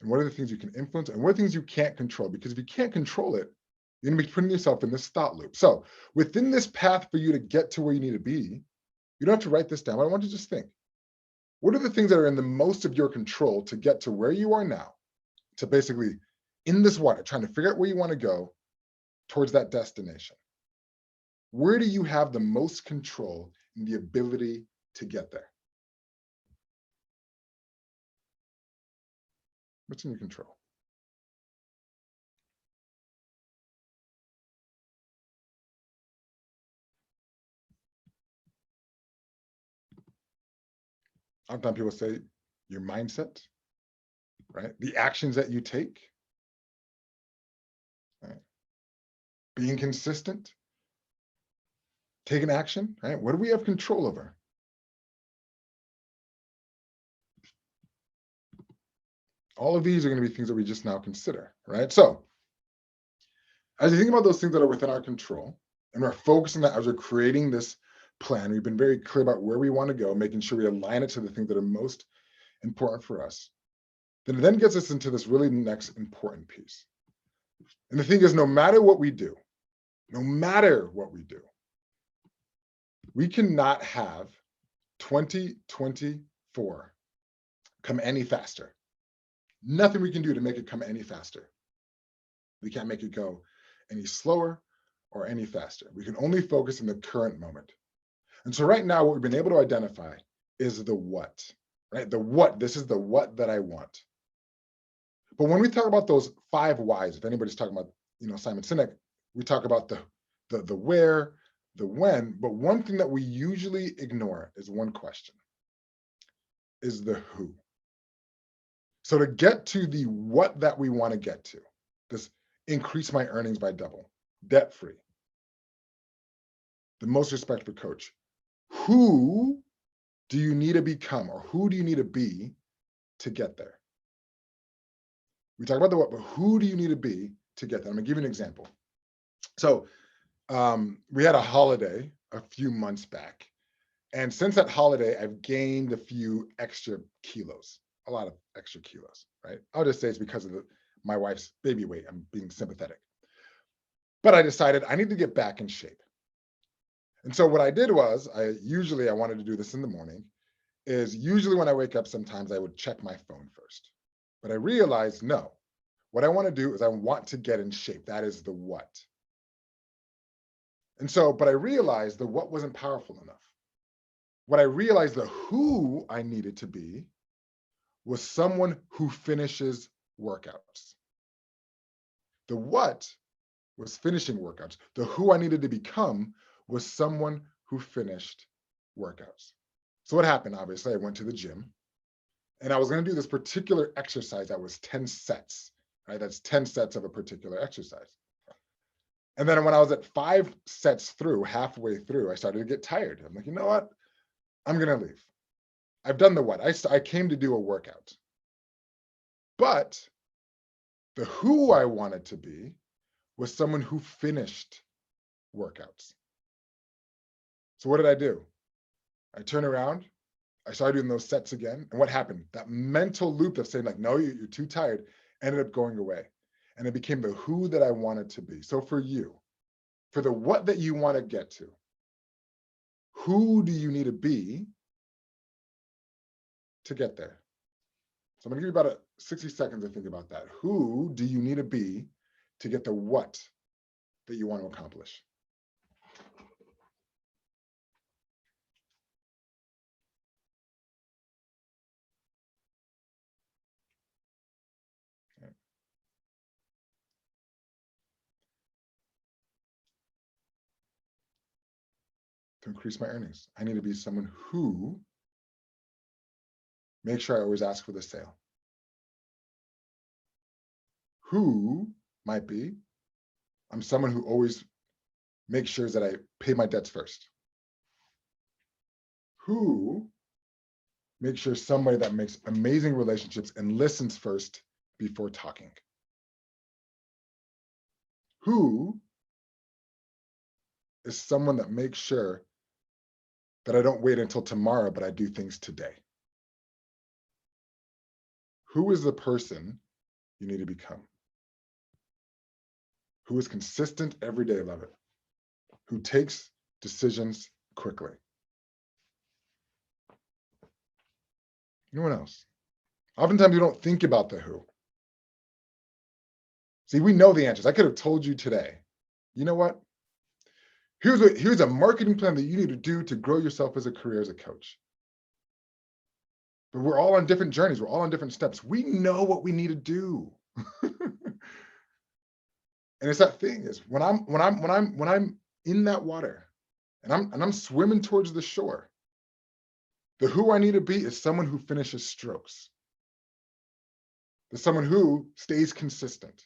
And what are the things you can influence? And what are things you can't control? Because if you can't control it, you're going to be putting yourself in this thought loop. So within this path for you to get to where you need to be, you don't have to write this down. I want you to just think. What are the things that are in the most of your control to get to where you are now, to basically in this water, trying to figure out where you want to go towards that destination? Where do you have the most control and the ability to get there? What's in your control? Sometimes people say your mindset, right? The actions that you take, right? Being consistent, taking action, right? What do we have control over? All of these are going to be things that we just now consider, right? So as you think about those things that are within our control, and we're focusing that as we're creating this plan, we've been very clear about where we want to go, making sure we align it to the things that are most important for us. Then it then gets us into this really next important piece. And the thing is, no matter what we do, we cannot have 2024 come any faster. Nothing we can do to make it come any faster. We can't make it go any slower or any faster. We can only focus in the current moment. And so right now, what we've been able to identify is the what, right? The what, this is the what that I want. But when we talk about those 5 whys, if anybody's talking about, Simon Sinek, we talk about the where, the when, but one thing that we usually ignore is one question, is the who. So to get to the what that we want to get to, this increase my earnings by double, debt-free, the most respect for coach, who do you need to become or who do you need to be to get there? We talk about the what, but who do you need to be to get there? I'm gonna give you an example. So we had a holiday a few months back. And since that holiday, I've gained a few extra kilos, a lot of extra kilos, right? I'll just say it's because of my wife's baby weight. I'm being sympathetic. But I decided I need to get back in shape. And so what I did was, I wanted to do this in the morning, is usually when I wake up, sometimes I would check my phone first. But I realized, no, what I want to do is I want to get in shape. That is the what. And so, but I realized the what wasn't powerful enough. What I realized the who I needed to be was someone who finishes workouts. The what was finishing workouts. The who I needed to become was someone who finished workouts. So what happened? Obviously, I went to the gym and I was going to do this particular exercise that was 10 sets, right? That's 10 sets of a particular exercise. And then when I was at 5 sets through, halfway through, I started to get tired. I'm like, you know what? I'm going to leave. I've done the what. I came to do a workout. But the who I wanted to be was someone who finished workouts. So what did I do? I turned around, I started doing those sets again. And what happened? That mental loop of saying like, no, you're too tired, ended up going away. And it became the who that I wanted to be. So for you, for the what that you want to get to, who do you need to be to get there? So I'm going to give you about 60 seconds to think about that. Who do you need to be to get the what that you want to accomplish? Okay. To increase my earnings, I need to be someone who makes sure I always ask for the sale. Who might be, I'm someone who always makes sure that I pay my debts first. Who makes sure somebody that makes amazing relationships and listens first before talking. Who is someone that makes sure that I don't wait until tomorrow, but I do things today? Who is the person you need to become? Who is consistent every day, love it? Who takes decisions quickly? Anyone else? Oftentimes we don't think about the who. See, we know the answers. I could have told you today, you know what? Here's a marketing plan that you need to do to grow yourself as a career as a coach. But we're all on different journeys. We're all on different steps. We know what we need to do. And it's that thing is when I'm in that water and I'm swimming towards the shore, the who I need to be is someone who finishes strokes. There's someone who stays consistent.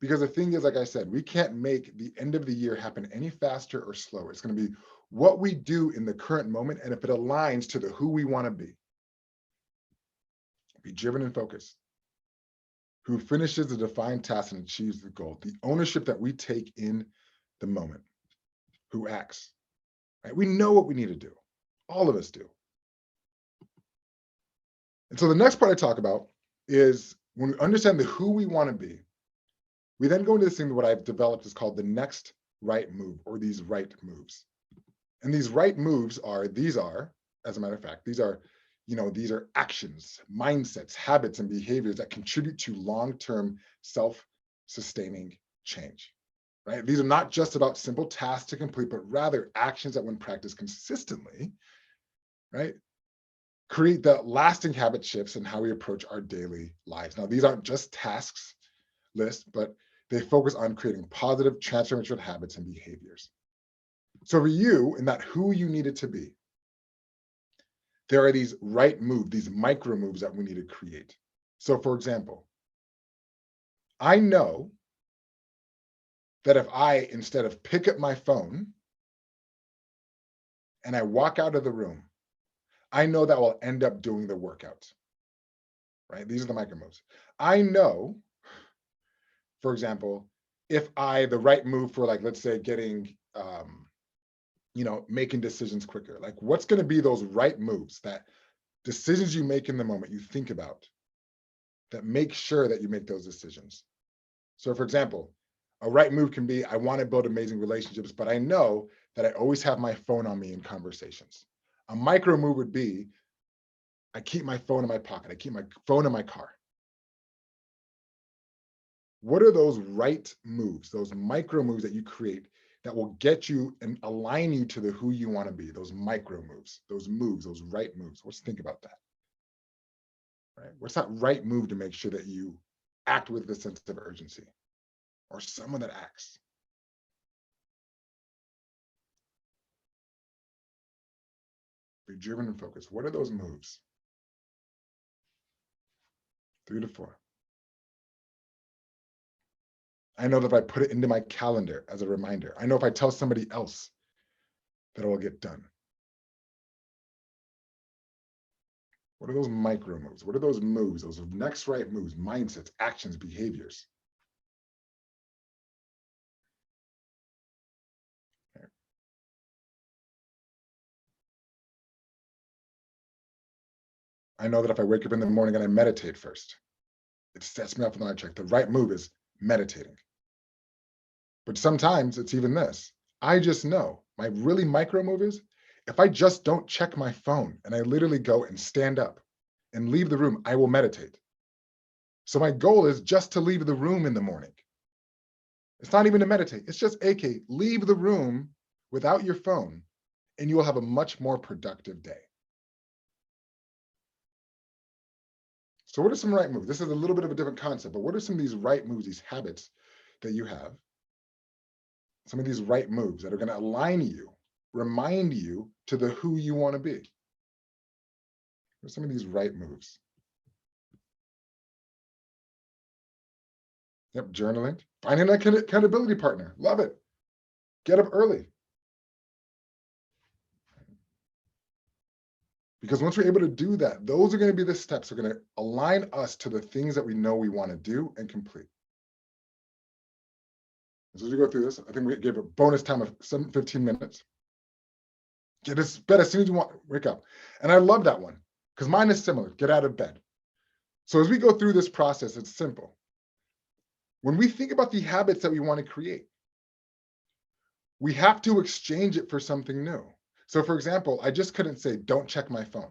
Because the thing is, like I said, we can't make the end of the year happen any faster or slower. It's going to be what we do in the current moment. And if it aligns to the who we want to be driven and focused. who finishes the defined task and achieves the goal. The ownership that we take in the moment, who acts, right? We know what we need to do. All of us do. And so the next part I talk about is when we understand the who we want to be, we then go into this thing what I've developed is called the next right move, or these right moves. And these right moves are, as a matter of fact, these are actions, mindsets, habits, and behaviors that contribute to long-term self-sustaining change, right? These are not just about simple tasks to complete, but rather actions that when practiced consistently, right, create the lasting habit shifts in how we approach our daily lives. Now, these aren't just tasks lists, but they focus on creating positive transformational habits and behaviors. So for you, in that who you needed to be, there are these right moves, these micro moves that we need to create. So for example, I know that if I, instead of pick up my phone and I walk out of the room, I know that will end up doing the workout, right? These are the micro moves. I know, for example, if the right move for, like, let's say getting, making decisions quicker, like what's going to be those right moves, that decisions you make in the moment, you think about, that make sure that you make those decisions. So for example, a right move can be, I want to build amazing relationships, but I know that I always have my phone on me in conversations. A micro move would be, I keep my phone in my pocket. I keep my phone in my car. What are those right moves, those micro moves that you create that will get you and align you to the who you want to be? Those micro moves, those right moves. Let's think about that. Right? What's that right move to make sure that you act with a sense of urgency, or someone that acts? Be driven and focused. What are those moves? 3 to 4. I know that if I put it into my calendar as a reminder, I know if I tell somebody else that it will get done. What are those micro moves? What are those moves, those next right moves, mindsets, actions, behaviors? Okay. I know that if I wake up in the morning and I meditate first, it sets me off on the right track. The right move is meditating. But sometimes it's even this. I just know my really micro move is, if I just don't check my phone and I literally go and stand up and leave the room, I will meditate. So my goal is just to leave the room in the morning. It's not even to meditate. It's just, AK, leave the room without your phone and you will have a much more productive day. So what are some right moves? This is a little bit of a different concept, but what are some of these right moves, these habits that you have? Some of these right moves that are going to align you, remind you to the who you want to be. What are some of these right moves? Yep, journaling. Finding an accountability partner. Love it. Get up early. Because once we're able to do that, those are going to be the steps that are going to align us to the things that we know we want to do and complete. So as we go through this, I think we gave a bonus time of 15 minutes. Get as bed as soon as you want, wake up. And I love that one because mine is similar. Get out of bed. So as we go through this process, it's simple. When we think about the habits that we want to create, we have to exchange it for something new. So for example, I just couldn't say, don't check my phone.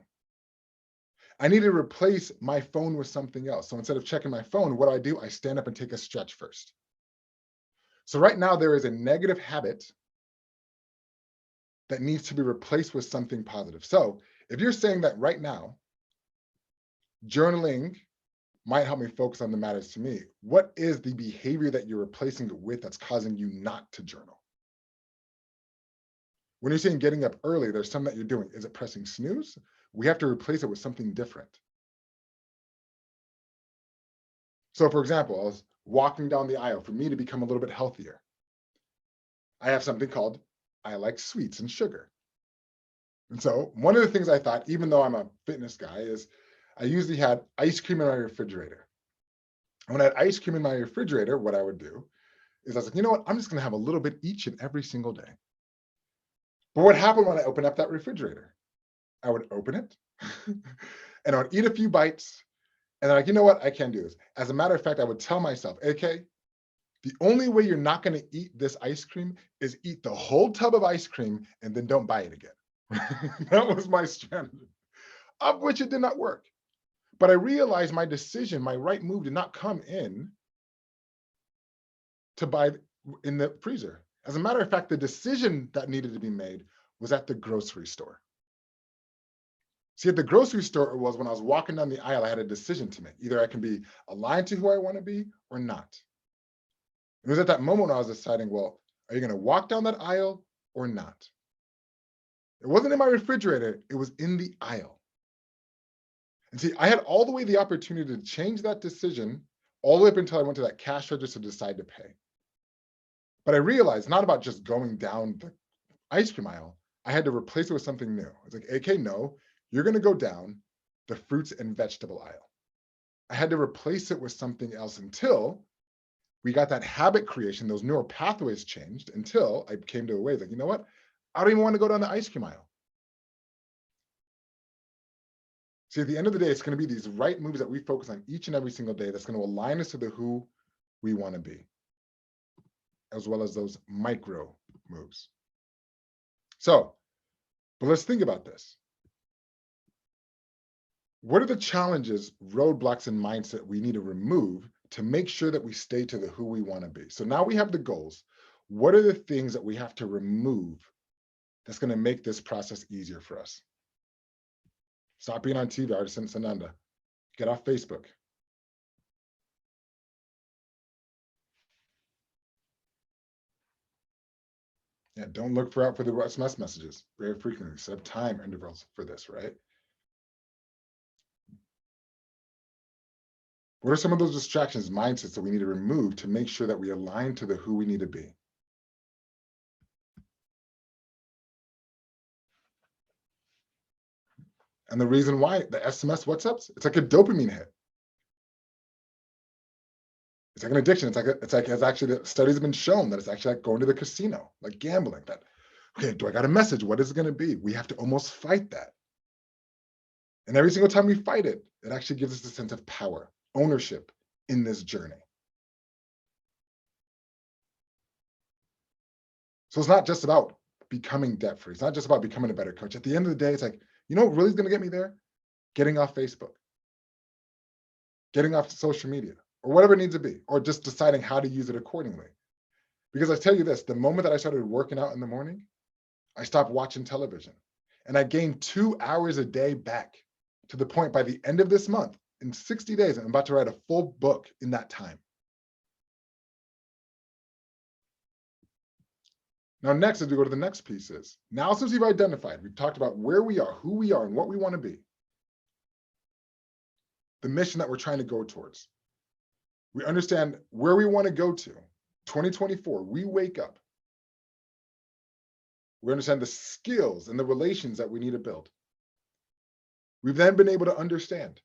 I need to replace my phone with something else. So instead of checking my phone, what do? I stand up and take a stretch first. So right now there is a negative habit that needs to be replaced with something positive. So if you're saying that right now, journaling might help me focus on the matters to me, what is the behavior that you're replacing it with that's causing you not to journal? When you're saying getting up early, there's something that you're doing. Is it pressing snooze? We have to replace it with something different. So for example, I was walking down the aisle. For me to become a little bit healthier, I have something called, I like sweets and sugar. And so one of the things I thought, even though I'm a fitness guy, is I usually had ice cream in my refrigerator. And when I had ice cream in my refrigerator, what I would do is I was like, you know what? I'm just gonna have a little bit each and every single day. But what happened when I opened up that refrigerator? I would open it and I would eat a few bites. And then like, you know what? I can't do this. As a matter of fact, I would tell myself, AK, the only way you're not going to eat this ice cream is eat the whole tub of ice cream and then don't buy it again. That was my strategy, of which it did not work. But I realized my decision, my right move did not come in to buy in the freezer. As a matter of fact, the decision that needed to be made was at the grocery store. See, at the grocery store, it was when I was walking down the aisle, I had a decision to make. Either I can be aligned to who I want to be or not. It was at that moment when I was deciding, well, are you going to walk down that aisle or not? It wasn't in my refrigerator, it was in the aisle. And see, I had all the way the opportunity to change that decision all the way up until I went to that cash register to decide to pay. But I realized not about just going down the ice cream aisle, I had to replace it with something new. It's like, AK, no, you're going to go down the fruits and vegetable aisle. I had to replace it with something else until we got that habit creation, those neural pathways changed until I came to a way like, you know what? I don't even want to go down the ice cream aisle. See, at the end of the day, it's going to be these right moves that we focus on each and every single day that's going to align us to the who we want to be, as well as those micro moves. So, but let's think about this. What are the challenges, roadblocks, and mindset we need to remove to make sure that we stay to the who we want to be? So now we have the goals. What are the things that we have to remove that's going to make this process easier for us? Stop being on TV, Artisan Sananda. Get off Facebook. Yeah, don't look out for the SMS messages very frequently. Set time intervals for this, right? What are some of those distractions, mindsets that we need to remove to make sure that we align to the who we need to be? And the reason why, the SMS WhatsApps, it's like a dopamine hit. It's like an addiction. It's actually, the studies have been shown that it's actually like going to the casino, like gambling. That, okay, do I got a message? What is it going to be? We have to almost fight that. And every single time we fight it, it actually gives us a sense of power, ownership in this journey. So it's not just about becoming debt-free. It's not just about becoming a better coach. At the end of the day, it's like, you know what really is going to get me there? Getting off Facebook, getting off social media, or whatever it needs to be, or just deciding how to use it accordingly. Because I tell you this, the moment that I started working out in the morning, I stopped watching television. And I gained 2 hours a day back, to the point by the end of this month, in 60 days, I'm about to write a full book in that time. Now, next, as we go to the next pieces, now since we've identified, we've talked about where we are, who we are, and what we want to be, the mission that we're trying to go towards. We understand where we want to go to. 2024, we wake up. We understand the skills and the relations that we need to build. We've then been able to understand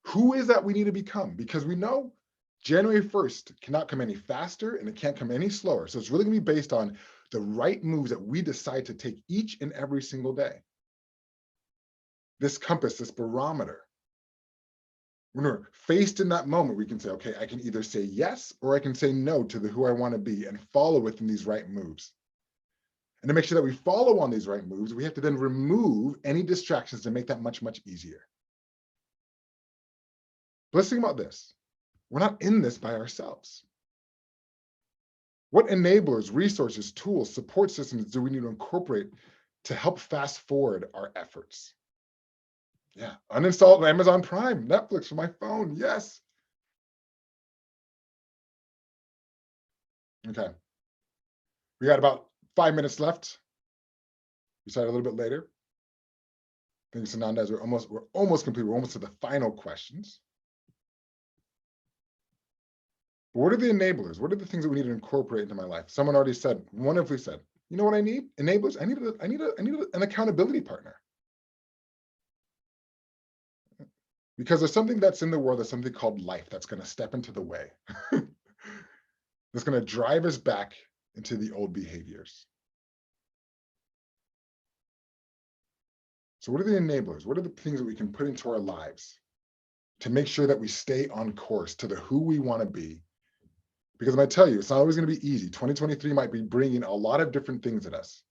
who is that we need to become, because we know January 1st cannot come any faster and it can't come any slower. So it's really going to be based on the right moves that we decide to take each and every single day. This compass, this barometer. When we're faced in that moment, we can say, okay, I can either say yes or I can say no to the who I want to be and follow within these right moves. And to make sure that we follow on these right moves, we have to then remove any distractions to make that much, much easier. But let's think about this. We're not in this by ourselves. What enablers, resources, tools, support systems do we need to incorporate to help fast forward our efforts? Yeah, uninstall Amazon Prime, Netflix for my phone, yes. Okay, we got about 5 minutes left. We started a little bit later. Thank you, Sananda, as we're almost complete. We're almost to the final questions. But what are the enablers? What are the things that we need to incorporate into my life? Someone already said, wonderfully said, you know what I need? Enablers. I need an accountability partner. Because there's something that's in the world, there's something called life that's going to step into the way. That's going to drive us back into the old behaviors. So what are the enablers? What are the things that we can put into our lives to make sure that we stay on course to the who we want to be? Because I tell you, it's not always going to be easy. 2023 might be bringing a lot of different things at us.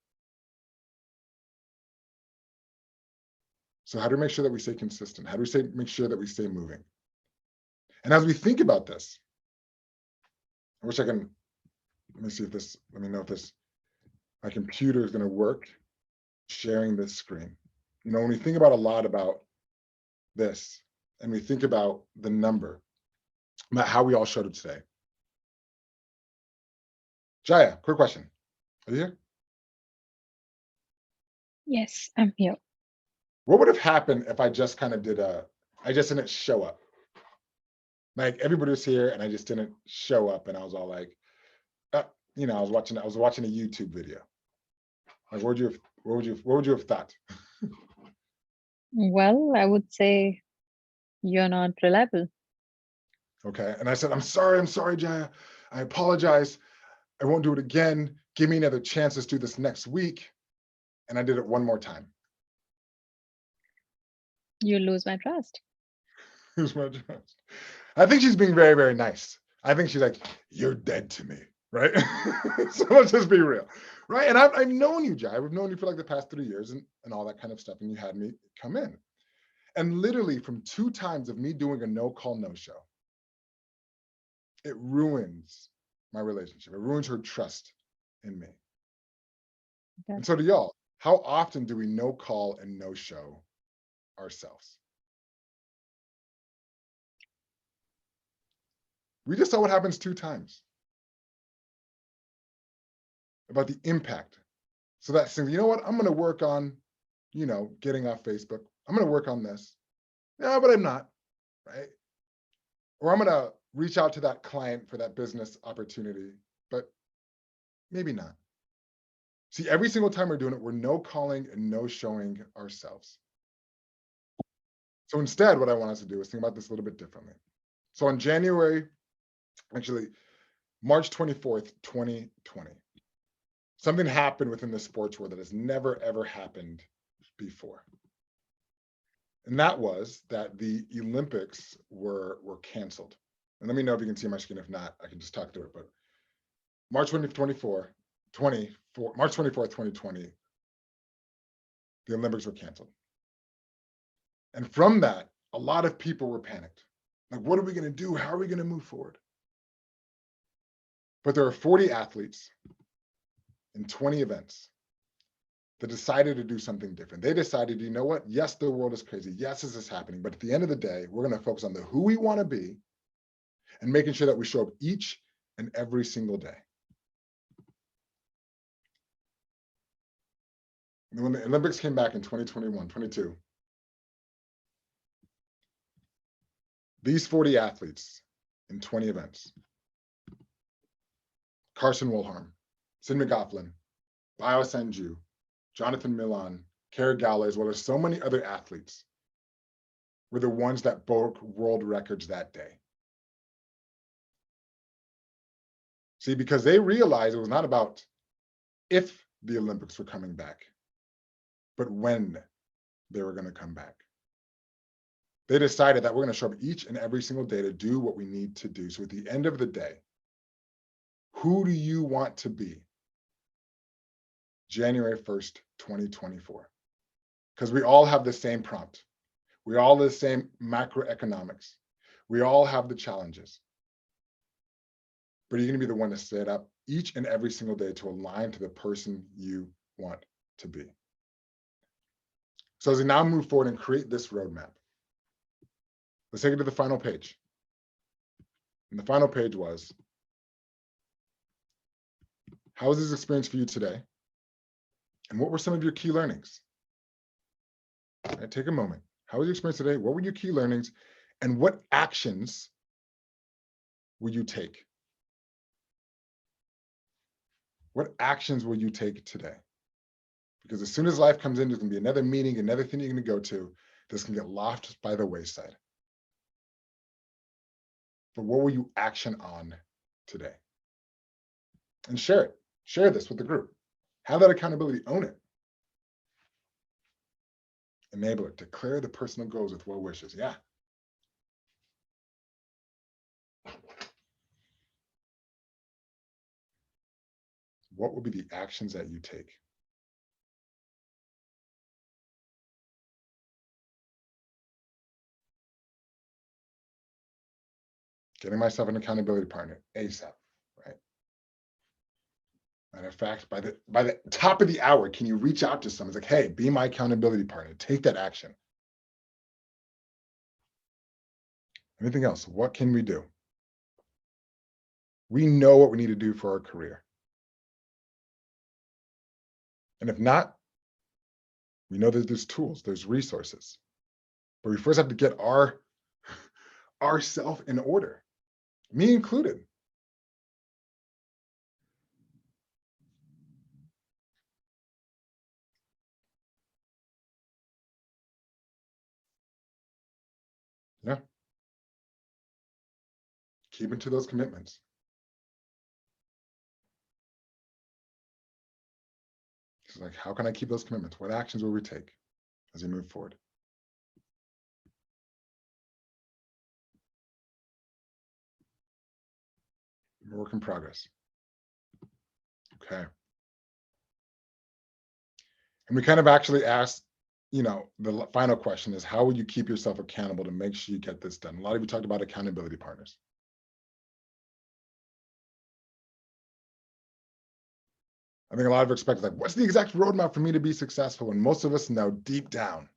So how do we make sure that we stay consistent? How do we make sure that we stay moving? And as we think about this, I wish I can, let me know if my computer is going to work sharing this screen. You know, when we think about a lot about this and we think about the number, about how we all showed up today. Jaya, quick question. Are you here? Yes, I'm here. What would have happened if I just kind of I just didn't show up? Like everybody was here and I just didn't show up and I was all like, you know, I was watching a YouTube video. Like, what would you have thought? Well, I would say you're not reliable. Okay. And I said, I'm sorry, Jaya. I apologize. I won't do it again. Give me another chance. Let's do this next week. And I did it one more time. You lose my trust. Lose my trust. I think she's being very, very nice. I think she's like, you're dead to me, right? So let's just be real, right? And I've known you, Jai. We've known you for like the past 3 years and all that kind of stuff. And you had me come in. And literally from 2 times of me doing a no call, no show, it ruins my relationship. It ruins her trust in me. Okay. And so to y'all, how often do we no call and no show ourselves? We just saw what happens 2 times. About the impact. So that's saying, you know what, I'm going to work on, you know, getting off Facebook. I'm going to work on this. Yeah, but I'm not, right? Or I'm going to reach out to that client for that business opportunity, but maybe not. See, every single time we're doing it, we're no calling and no showing ourselves. So instead, what I want us to do is think about this a little bit differently. So on March 24th, 2020, something happened within the sports world that has never, ever happened before. And that was that the Olympics were canceled. And let me know if you can see my screen. If not, I can just talk through it. But March 24th, 2020, the Olympics were canceled. And from that, a lot of people were panicked. Like, what are we going to do? How are we going to move forward? But there are 40 athletes in 20 events that decided to do something different. They decided, you know what? Yes, the world is crazy. Yes, this is happening. But at the end of the day, we're going to focus on who we want to be and making sure that we show up each and every single day. And when the Olympics came back in 2021, 22, these 40 athletes in 20 events, Carson Wohlharm, Sid McGofflin, Bio Sanju, Jonathan Milan, Kara Gala, as well as so many other athletes, were the ones that broke world records that day. See, because they realized it was not about if the Olympics were coming back, but when they were going to come back. They decided that we're going to show up each and every single day to do what we need to do. So at the end of the day, who do you want to be? January 1st, 2024. Because we all have the same prompt. We all have the same macroeconomics. We all have the challenges. But you're going to be the one to set up each and every single day to align to the person you want to be. So as we now move forward and create this roadmap, let's take it to the final page. And the final page was, how was this experience for you today? And what were some of your key learnings? Right, take a moment. How was your experience today? What were your key learnings? And what actions will you take? What actions will you take today? Because as soon as life comes in, there's going to be another meeting, another thing you're going to go to that's going to get lost by the wayside. but what will you action on today? And share it. Share this with the group. Have that accountability, own it. Enable it. Declare the personal goals with well wishes. Yeah. What will be the actions that you take? Getting myself an accountability partner ASAP, right? Matter of fact, by the top of the hour, can you reach out to someone? It's like, hey, be my accountability partner. Take that action. Anything else? What can we do? We know what we need to do for our career. And if not, we know that there's tools, there's resources. But we first have to get ourself in order, me included. Yeah. Keeping to those commitments. It's like, how can I keep those commitments? What actions will we take as we move forward? Work in progress. Okay. And we kind of actually asked, the final question is, how will you keep yourself accountable to make sure you get this done? A lot of you talked about accountability partners. I think a lot of expect like, what's the exact roadmap for me to be successful? And most of us know deep down,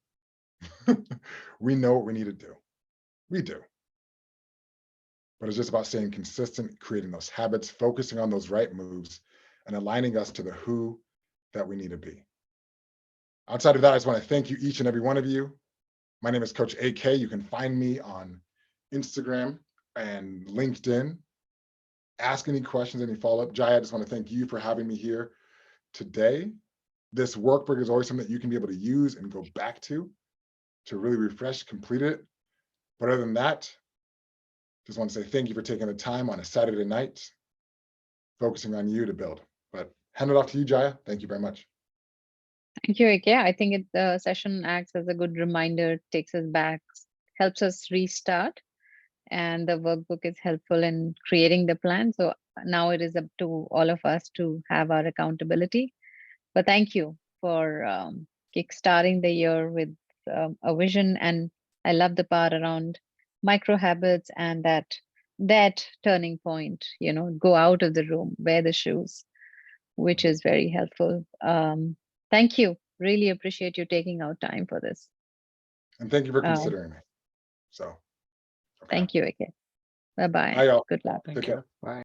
we know what we need to do. We do. But it's just about staying consistent, creating those habits, focusing on those right moves, and aligning us to the who that we need to be. Outside of that, I just want to thank you, each and every one of you. My name is Coach AK. You can find me on Instagram and LinkedIn. Ask any questions, any follow-up. Jai, I just want to thank you for having me here today. This workbook is always something that you can be able to use and go back to really refresh, complete it. But other than that, just want to say thank you for taking the time on a Saturday night, focusing on you to build. But hand it off to you, Jaya. Thank you very much. Thank you, Ike. I think the session acts as a good reminder, takes us back, helps us restart, and the workbook is helpful in creating the plan. So now it is up to all of us to have our accountability. But thank you for kickstarting the year with a vision, and I love the part around micro habits and that turning point. Go out of the room, wear the shoes, which is very helpful. Thank you. Really appreciate you taking out time for this. And thank you for considering me. So, okay. Thank you, Ike. Bye-bye. Bye, y'all. Good luck. Thank Take you. care. Bye.